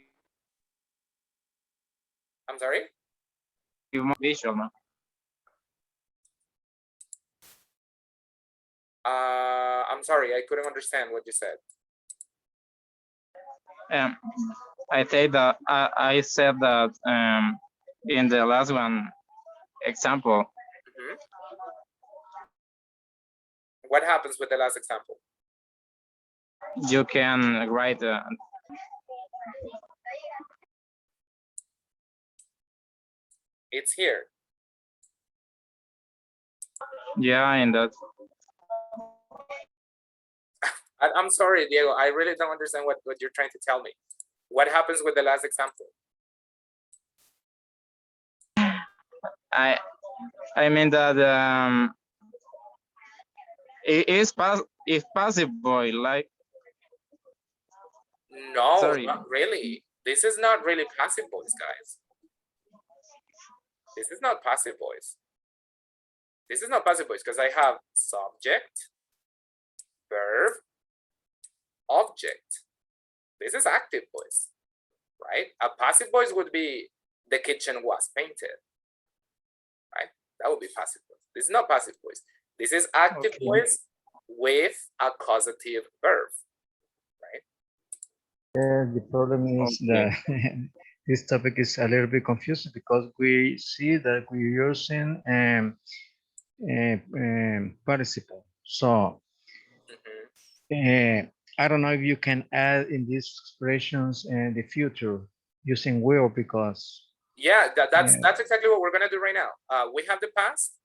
I'm sorry? More visual, no? I'm sorry, I couldn't understand what you said. I say that I said that in the last one example. Mm-hmm. What happens with the last example? You can write it's here. Yeah, in that. I'm sorry, Diego, I really don't understand what you're trying to tell me. What happens with the last example? I mean that it is passive boy, like. No, Sorry. not really. This is not really passive voice, guys. This is not passive voice. This is not passive voice because I have subject, verb, object. This is active voice, right? A passive voice would be the kitchen was painted, right? That would be passive voice. This is not passive voice. This is active voice with a causative verb, right? The problem is that this topic is a little bit confusing because we see that we're using participle. So I don't know if you can add in these expressions in the future using will, because yeah, that's exactly what we're gonna do right now. We have the past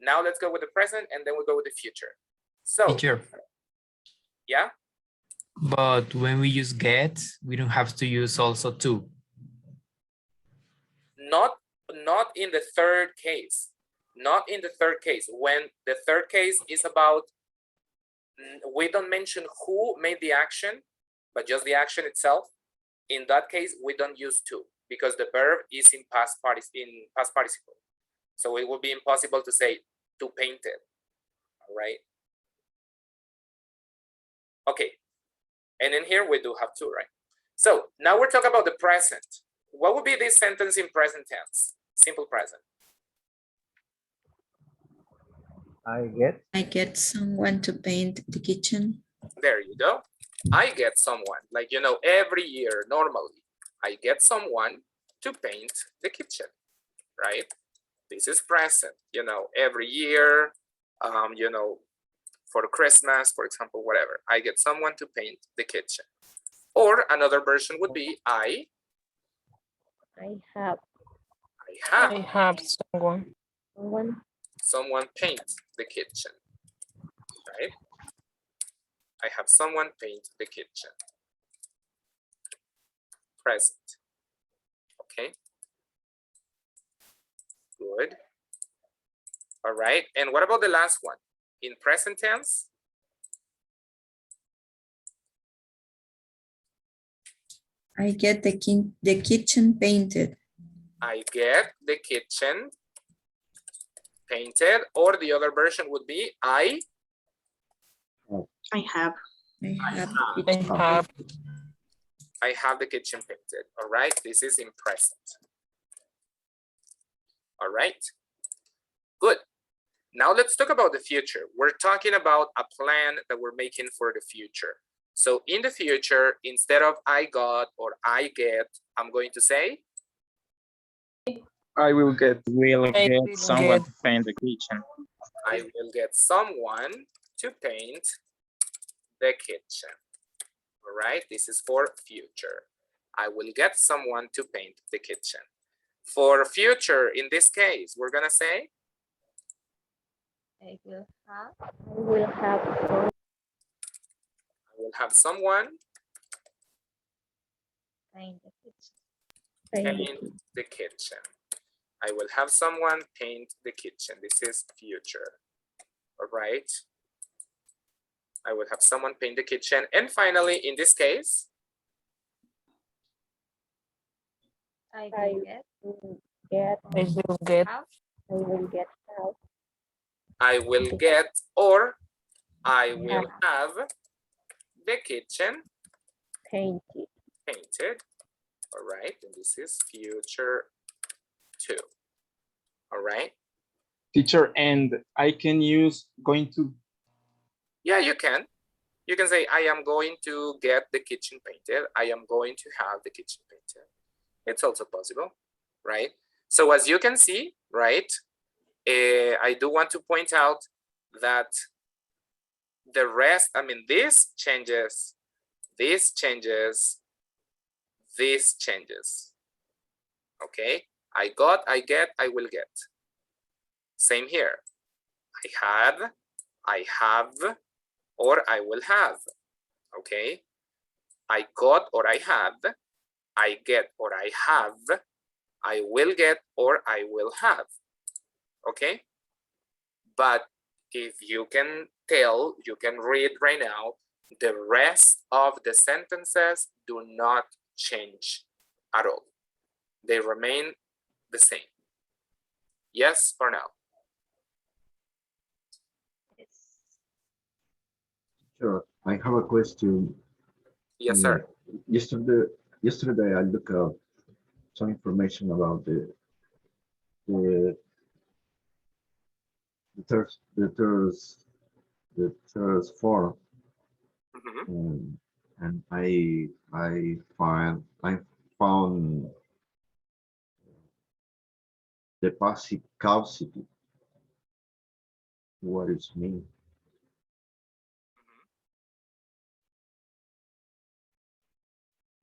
Now let's go with the present and then we'll go with the future. So, Teacher, yeah, but when we use get, we don't have to use also to. not in the third case. Not in the third case. When the third case is about, we don't mention who made the action, but just the action itself. In that case, we don't use to because the verb is in past participle. So it would be impossible to say to paint it. All right. Okay. And in here we do have to, right? So now we're talking about the present. What would be this sentence in present tense? Simple present. I get someone to paint the kitchen. There you go. I get someone, like, you know, every year, normally, I get someone to paint the kitchen, right? This is present, you know, every year, you know, for Christmas, for example, whatever. I get someone to paint the kitchen. Or another version would be I have someone paint the kitchen, right? I have someone paint the kitchen. Present. Okay. Good. All right. And what about the last one? In present tense? I get the kitchen painted. I get the kitchen painted, or the other version would be I have the kitchen painted. All right, this is in present. All right, good. Now let's talk about the future. We're talking about a plan that we're making for the future. So in the future, instead of I got or I get, I'm going to say I will get someone to paint the kitchen. I will get someone to paint the kitchen. All right, this is for future. I will get someone to paint the kitchen. For future, in this case, we're gonna say I will have someone paint the kitchen. paint the kitchen. I will have someone paint the kitchen. This is future. All right. I will have someone paint the kitchen. And finally, in this case, I will get or I will have the kitchen painted. All right, and this is future 2. All right. Teacher, and I can use going to. Yeah, you can. You can say, I am going to get the kitchen painted. I am going to have the kitchen painted. It's also possible, right? So as you can see, right, I do want to point out that the rest, I mean, this changes, this changes, this changes. Okay, I got, I get, I will get. Same here. I have, or I will have. Okay, I got or I have, I get or I have, I will get or I will have. Okay, but if you can tell, you can read right now, the rest of the sentences do not change at all. They remain the same. Yes or no? Sure. I have a question. Yes, sir. Yesterday I looked up some information about the third form, and I found the passive causative. What is mean?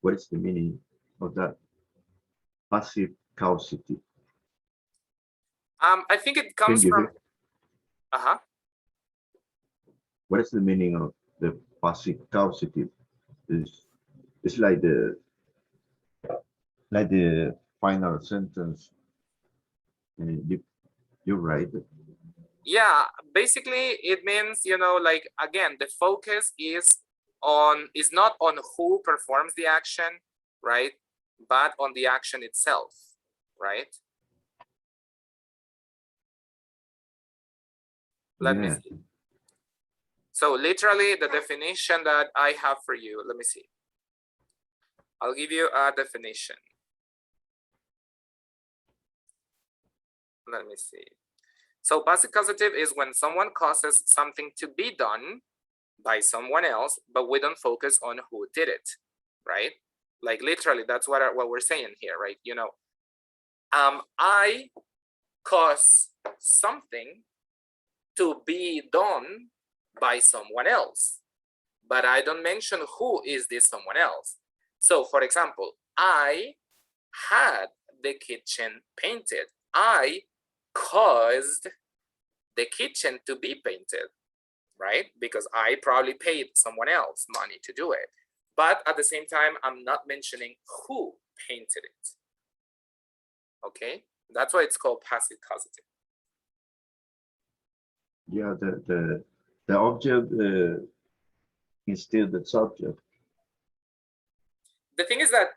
What is the meaning of that passive causative? I think it comes from Uh-huh. What is the meaning of the passive causative? It's like the final sentence. You're right. Yeah, basically it means, you know, like, again, the focus is not on who performs the action, right? But on the action itself, right? Let me see. So literally the definition that I have for you, let me see. I'll give you a definition. Let me see. So passive causative is when someone causes something to be done by someone else, but we don't focus on who did it, right? Like literally, that's what we're saying here, right? You know, I cause something to be done by someone else, but I don't mention who is this someone else. So for example, I had the kitchen painted. I caused the kitchen to be painted, right? Because I probably paid someone else money to do it. But at the same time, I'm not mentioning who painted it. Okay, that's why it's called passive causative. Yeah, the object is still the subject. The thing is that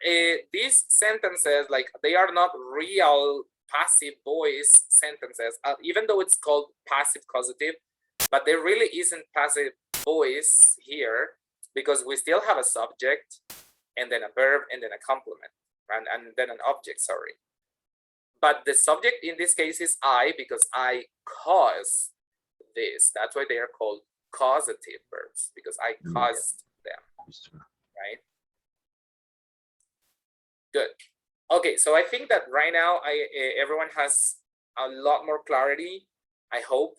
these sentences, like, they are not real passive voice sentences, even though it's called passive causative, but there really isn't passive voice here because we still have a subject and then a verb and then a complement and then an object, sorry. But the subject in this case is I, because I cause this. That's why they are called causative verbs, because I caused them, right? Good. Okay, so I think that right now everyone has a lot more clarity, I hope.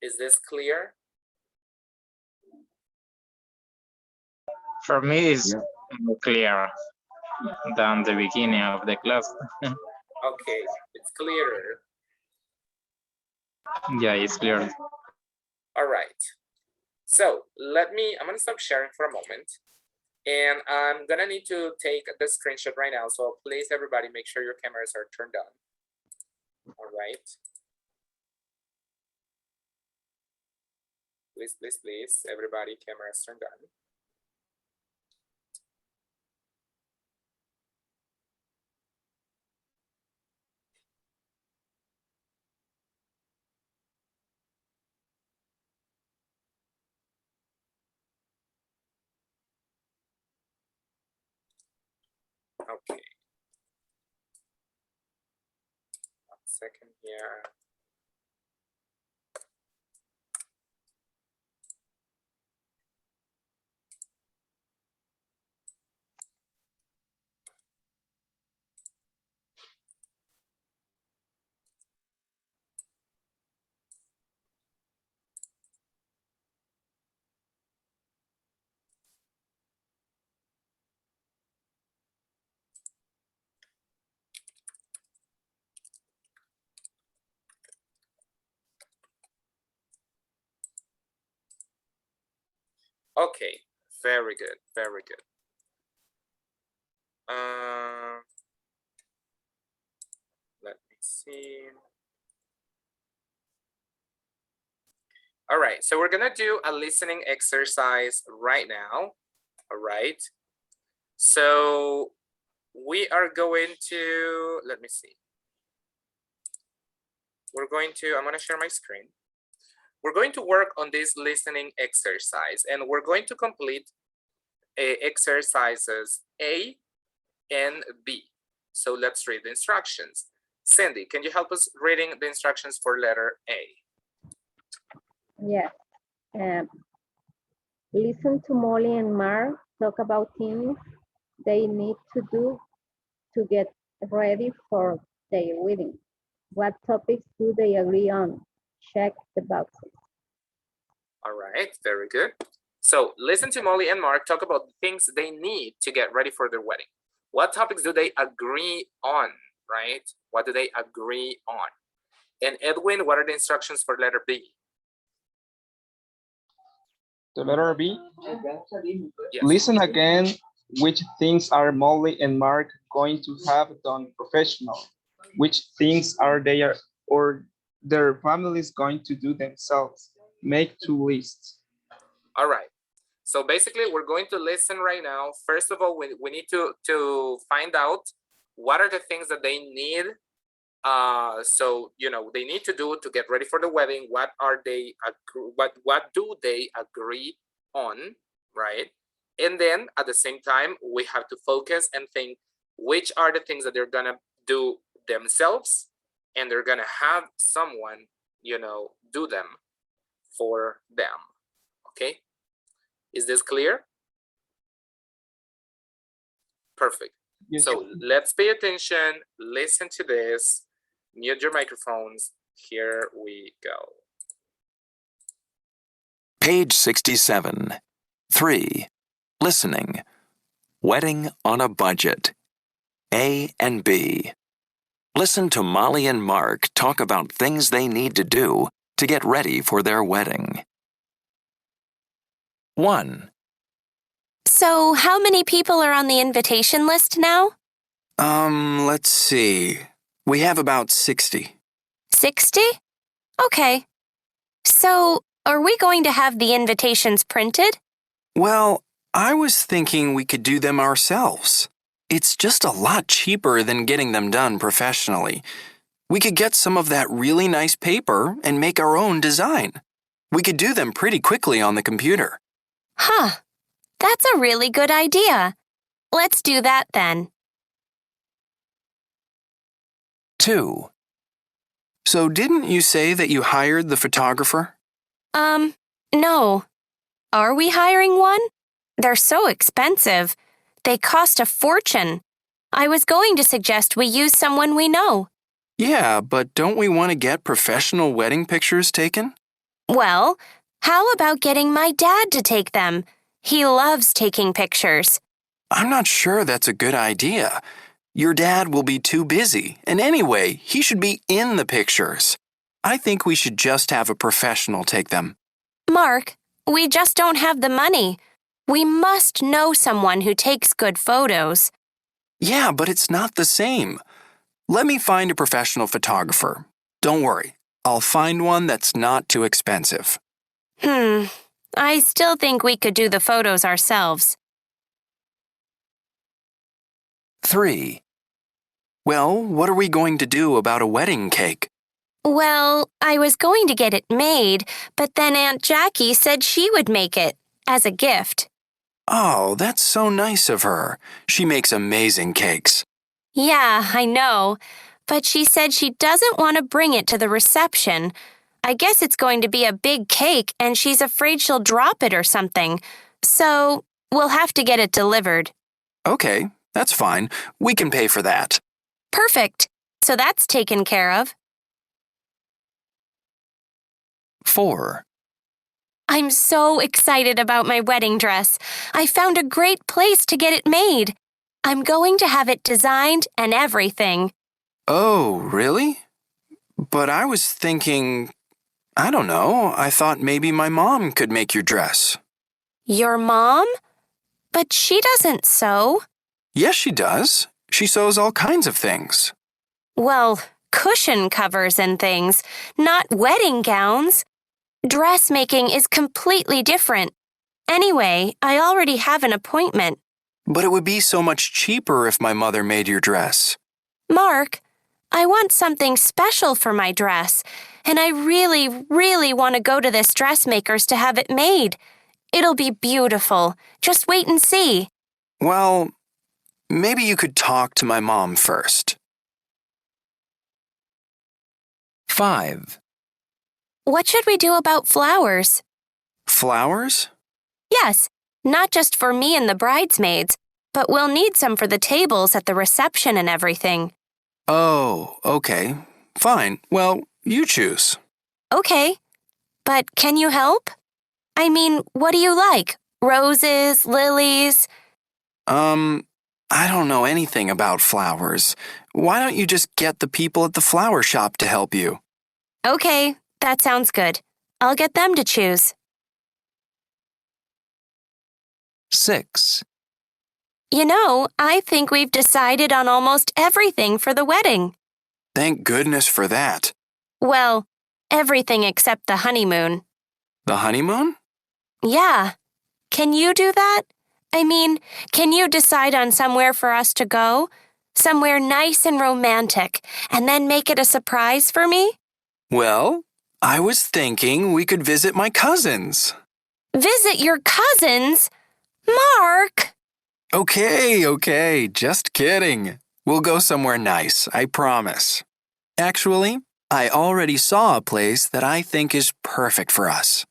Is this clear? For me, it's more clear than the beginning of the class. Okay, it's clearer. Yeah, it's clear. All right. So I'm gonna stop sharing for a moment. And I'm gonna need to take the screenshot right now. So please, everybody, make sure your cameras are turned on. All right. Please, please, please, everybody, cameras turned on. Okay. 1 second here. Okay, very good, very good. Let me see. All right, so we're gonna do a listening exercise right now. All right. So we are going to, let me see. I'm gonna share my screen. We're going to work on this listening exercise, and we're going to complete exercises A and B. So let's read the instructions. Cindy, can you help us reading the instructions for letter A? Yes. Listen to Molly and Mark talk about things they need to do to get ready for their wedding. What topics do they agree on? Check the boxes. All right, very good. So listen to Molly and Mark talk about the things they need to get ready for their wedding. What topics do they agree on, right? What do they agree on? And Edwin, what are the instructions for letter B? The letter B. Yes. Listen again. Which things are Molly and Mark going to have done professional? Which things are they or their families going to do themselves? Make 2 lists. All right. So basically, we're going to listen right now. First of all, we need to find out what are the things that they need. So they need to do to get ready for the wedding. What do they agree on, right? And then at the same time, we have to focus and think which are the things that they're gonna do themselves, and they're gonna have someone, do them for them. Okay, is this clear? Perfect. Yes. So let's pay attention, listen to this, mute your microphones. Here we go. Page 67. 3. Listening. Wedding on a budget. A and B. Listen to Molly and Mark talk about things they need to do to get ready for their wedding. 1. So, how many people are on the invitation list now? Let's see. We have about 60. 60? Okay. So, are we going to have the invitations printed? Well, I was thinking we could do them ourselves. It's just a lot cheaper than getting them done professionally. We could get some of that really nice paper and make our own design. We could do them pretty quickly on the computer. Huh. That's a really good idea. Let's do that then. 2. So didn't you say that you hired the photographer? No. Are we hiring one? They're so expensive. They cost a fortune. I was going to suggest we use someone we know. Yeah, but don't we want to get professional wedding pictures taken? Well, how about getting my dad to take them? He loves taking pictures. I'm not sure that's a good idea. Your dad will be too busy, and anyway, he should be in the pictures. I think we should just have a professional take them. Mark, we just don't have the money. We must know someone who takes good photos. Yeah, but it's not the same. Let me find a professional photographer. Don't worry, I'll find one that's not too expensive. I still think we could do the photos ourselves. 3. Well, what are we going to do about a wedding cake? Well, I was going to get it made, but then Aunt Jackie said she would make it as a gift. Oh, that's so nice of her. She makes amazing cakes. Yeah, I know, but she said she doesn't want to bring it to the reception. I guess it's going to be a big cake and she's afraid she'll drop it or something. So, we'll have to get it delivered. Okay, that's fine. We can pay for that. Perfect. So that's taken care of. 4. I'm so excited about my wedding dress. I found a great place to get it made. I'm going to have it designed and everything. Oh, really? But I was thinking, I don't know, I thought maybe my mom could make your dress. Your mom? But she doesn't sew. Yes, she does. She sews all kinds of things. Well, cushion covers and things, not wedding gowns. Dressmaking is completely different. Anyway, I already have an appointment. But it would be so much cheaper if my mother made your dress. Mark, I want something special for my dress, and I really, really want to go to this dressmaker's to have it made. It'll be beautiful. Just wait and see. Well, maybe you could talk to my mom first. 5. What should we do about flowers? Flowers? Yes, not just for me and the bridesmaids, but we'll need some for the tables at the reception and everything. Oh, okay. Fine. Well, you choose. Okay, but can you help? I mean, what do you like? Roses, lilies? I don't know anything about flowers. Why don't you just get the people at the flower shop to help you? Okay, that sounds good. I'll get them to choose. 6, You know, I think we've decided on almost everything for the wedding. Thank goodness for that. Well, everything except the honeymoon. The honeymoon? Yeah. Can you do that? I mean, can you decide on somewhere for us to go? Somewhere nice and romantic, and then make it a surprise for me? Well, I was thinking we could visit my cousins. Visit your cousins? Mark! Okay, just kidding. We'll go somewhere nice, I promise. Actually, I already saw a place that I think is perfect for us.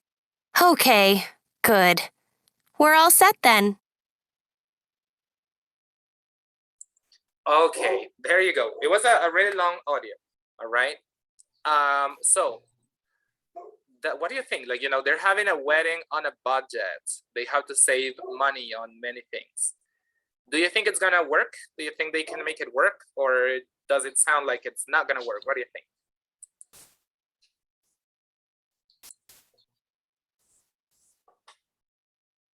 Okay, good. We're all set then. Okay, there you go. It was a really long audio. All right. So what do you think? Like, they're having a wedding on a budget. They have to save money on many things. Do you think it's gonna work? Do you think they can make it work? Or does it sound like it's not gonna work? What do you think?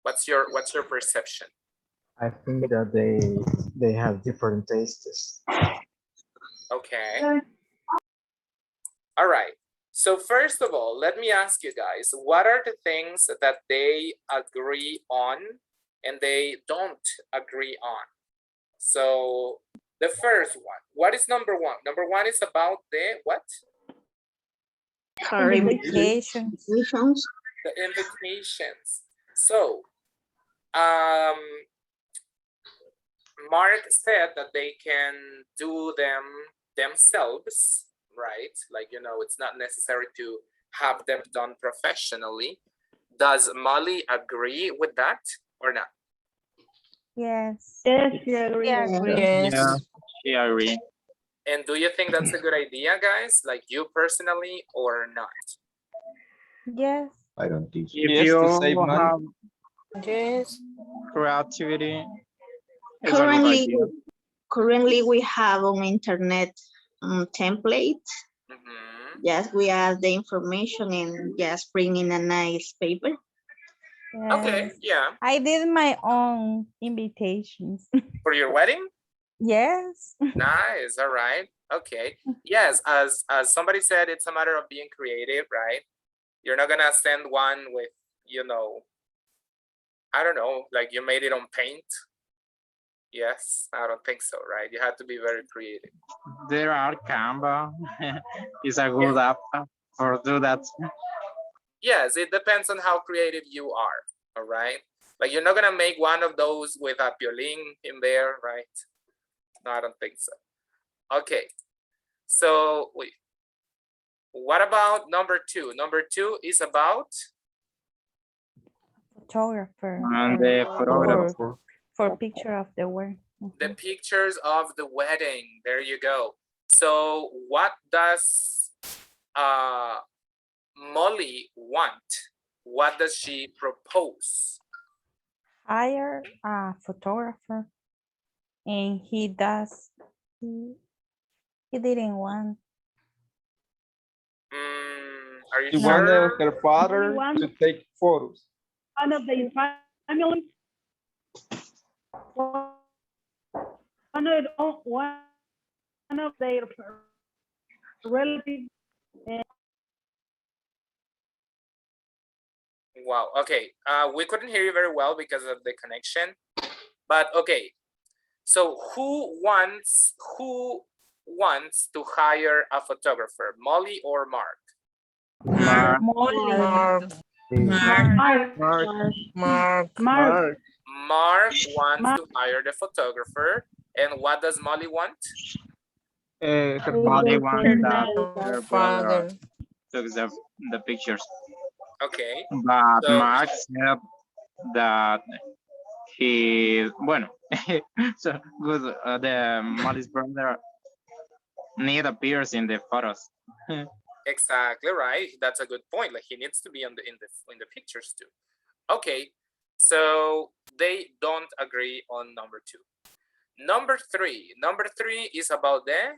What's your perception? I think that they have different tastes. Okay. All right. So first of all, let me ask you guys, what are the things that they agree on and they don't agree on? So the first one, what is number one? Number one is about the what? Invitations. The invitations. So, Mark said that they can do them themselves, right? Like, it's not necessary to have them done professionally. Does Molly agree with that or not? Yes. Yes, she agrees. Yeah, she agree. And do you think that's a good idea, guys? Like you personally or not? Yes. I don't think so. If Yes, you to save money. have creativity, it's a good Currently, idea. currently we have on internet template. Mhm. Yes, we add the information and just bring in a nice paper. Okay, Yes. yeah. I did my own invitations. For your wedding? Yes. Nice, all right. Okay. Yes, as somebody said, it's a matter of being creative, right? You're not gonna send one with, I don't know, like you made it on paint. Yes, I don't think so, right? You have to be very creative. There are Canva. It's a good app for do that. Yes, it depends on how creative you are, all right? Like you're not gonna make one of those with a violin in there, right? No, I don't think so. Okay, so wait. What about number two? Number two is about? Photographer. And the photographer. For picture of the wedding. The pictures of the wedding. There you go. So what does Molly want? What does she propose? Hire a photographer. And he didn't want. Are you She sure? wanted her father to take photos. One of the family. One of their relatives. Wow, okay. We couldn't hear you very well because of the connection. But okay. So who wants to hire a photographer? Molly or Mark? Mark. Mark wants to hire the photographer. And what does Molly want? Her body wanted that her father took the pictures. Okay. But So- Mark said that he, so good. The Molly's brother need appears in the photos. Exactly right. That's a good point. Like he needs to be in the pictures too. Okay. So they don't agree on number two. Number three is about the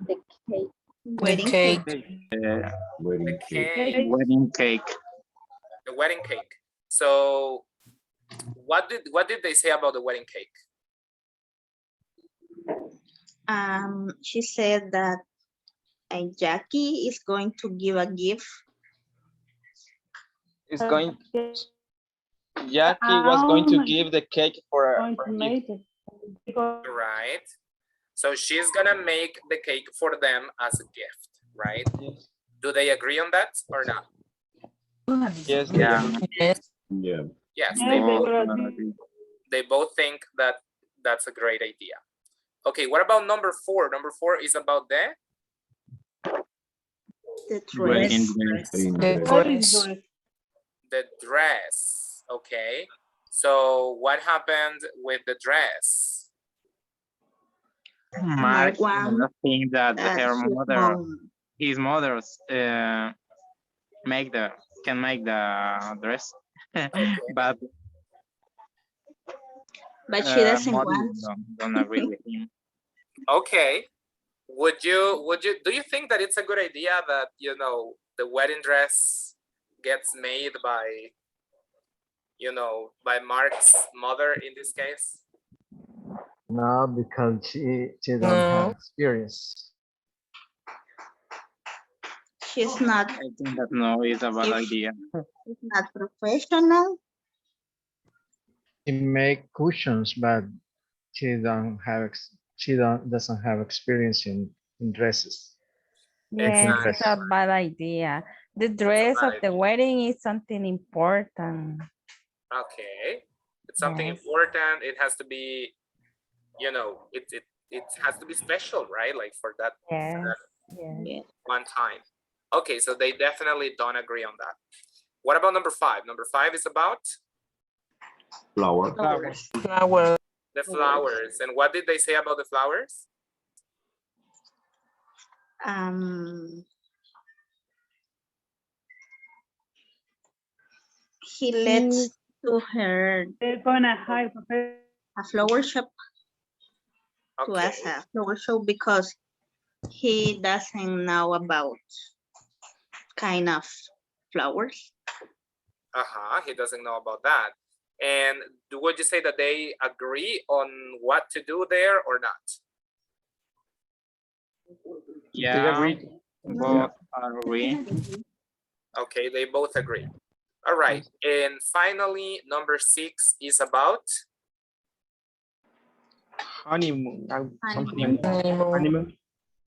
The cake. Wedding cake. Wedding cake. Wedding cake. The wedding cake. So what did they say about the wedding cake? She said that Jackie is going to give a gift. It's going. Jackie was going to give the cake for a gift. Right. So she's gonna make the cake for them as a gift, right? Do they agree on that or not? Yes. Yeah. Yeah. Yes, Oh, they both think that that's a great idea. Okay, what about number 4? Number 4 is about the wedding dress. the dress. Okay, so what happened with the dress? Mark one, think that her his mother, mom. his mother's can make the dress, but She doesn't Molly want. don't agree with him. Okay, would you do you think that it's a good idea that, you know, the wedding dress gets made by, you know, by Mark's mother in this case? No, because she don't have experience. She's not. I think that no is a bad idea. She's not professional. She make cushions, but she doesn't have experience in dresses. Yes, it's a Exactly. bad idea. The dress bad of the wedding is something important. Okay, it's something Yes. important. It has to be, you know, it has to be special, right? Like for that Yes. Yeah. one time. Okay, so they definitely don't agree on that. What about number 5? Number 5 is about Flower. the flowers. And what did they say about the flowers? He lets to her They're gonna hire a flower shop to Okay, ask a flower show because he doesn't know about kind of flowers. he doesn't know about that. And would you say that they agree on what to do there or not? Yeah, agree. both agree. Okay, they both agree. All right, and finally, number 6 is about Honeymoon. Honeymoon.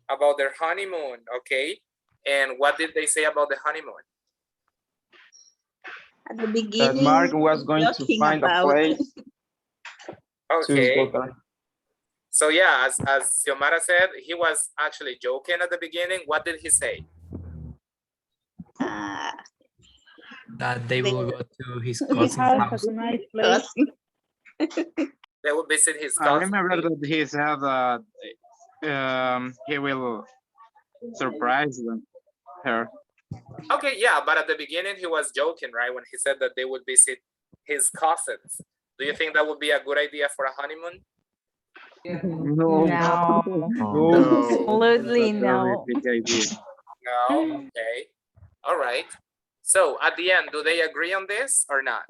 about their honeymoon. Okay, and what did they say about the honeymoon? At the That beginning, Mark was going to joking find a about- place to Okay, go there. so yeah, as Xiomara said, he was actually joking at the beginning. What did he say? That they will go to his His cousin's house house. is a nice place. They will visit his I cousin. remember that he said that he will surprise her. Okay, yeah, but at the beginning he was joking, right? When he said that they would visit his cousins. Do you think that would be a good idea for a honeymoon? No, No, absolutely no. Big idea. No? Okay. All right. So at the end, do they agree on this or not?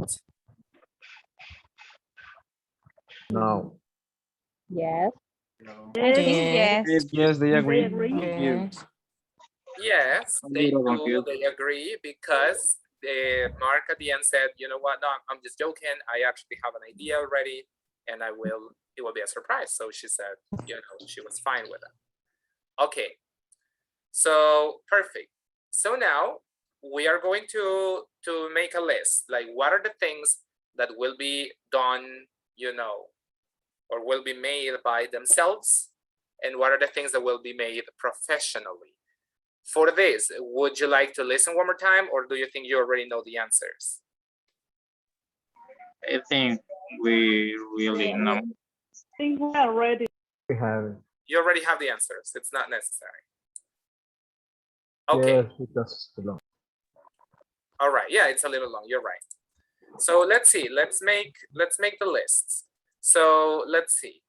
No. Yes. Yes. Yes, they agree. Yes, A they little do. confused. They agree because Mark at the end said, you know what, no, I'm just joking. I actually have an idea already and it will be a surprise. So she said, you know, she was fine with it. Okay, so perfect. So now we are going to make a list. Like, what are the things that will be done, you know, or will be made by themselves? And what are the things that will be made professionally? For this, would you like to listen one more time, or do you think you already know the answers? I think we really know. I think we are ready. We have it. You already have the answers. It's not necessary. Okay. Yes, because it's too long. All right. Yeah, it's a little long. You're right. So let's see. Let's make the lists. So let's see.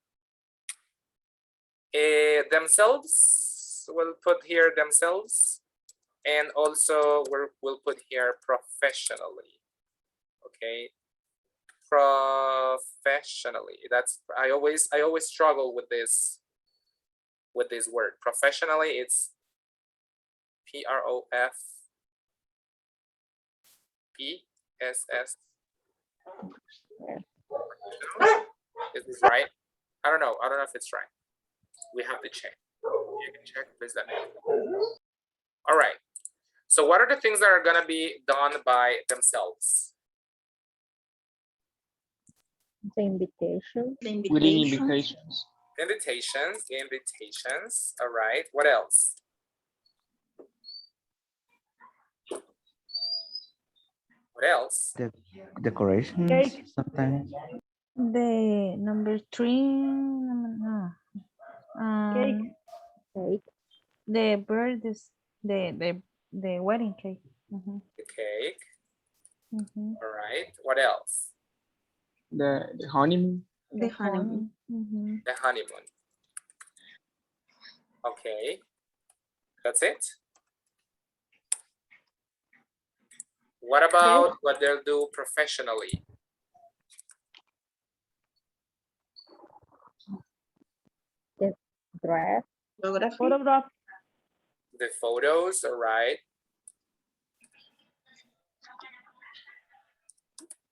Themselves. we'll put here themselves, and also we'll put here professionally. Okay, professionally. That's I always struggle with this word. Professionally, it's PROFESS. Is this right? I don't know if it's right. We have to check. You can check, please let me know. All right. So what are the things that are gonna be done by themselves? The invitation. Within invitations. Invitations. All right. What else? What else? The decorations Cake. sometimes. The number 3. Cake. The bird is the wedding cake. Mhm. The cake. Mhm. All right. What else? The honeymoon. The honeymoon. Mhm. The honeymoon. Okay. That's it. What about what they'll do professionally? The dress. Photograph. The photos, all right.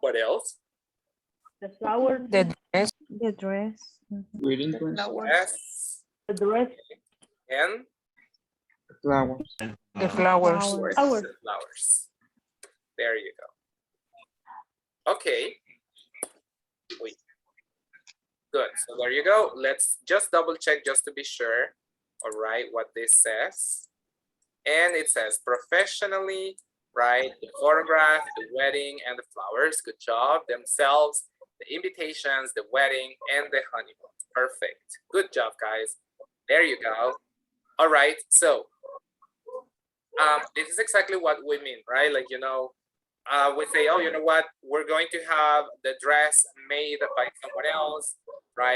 What else? The flower. The dress. The dress. Mhm. Within Yes. The dress. And flowers. The flowers. Flowers. the flowers. There you go. Okay. Wait. Good. So there you go. Let's just double check just to be sure. All right, what this says. And it says professionally, right? The photograph, the wedding, and the flowers. Good job. Themselves, the invitations, the wedding, and the honeymoon. Perfect. Good job, guys. There you go. All right. So this is exactly what we mean, right? Like, you know, we say, oh, you know what? We're going to have the dress made by someone else.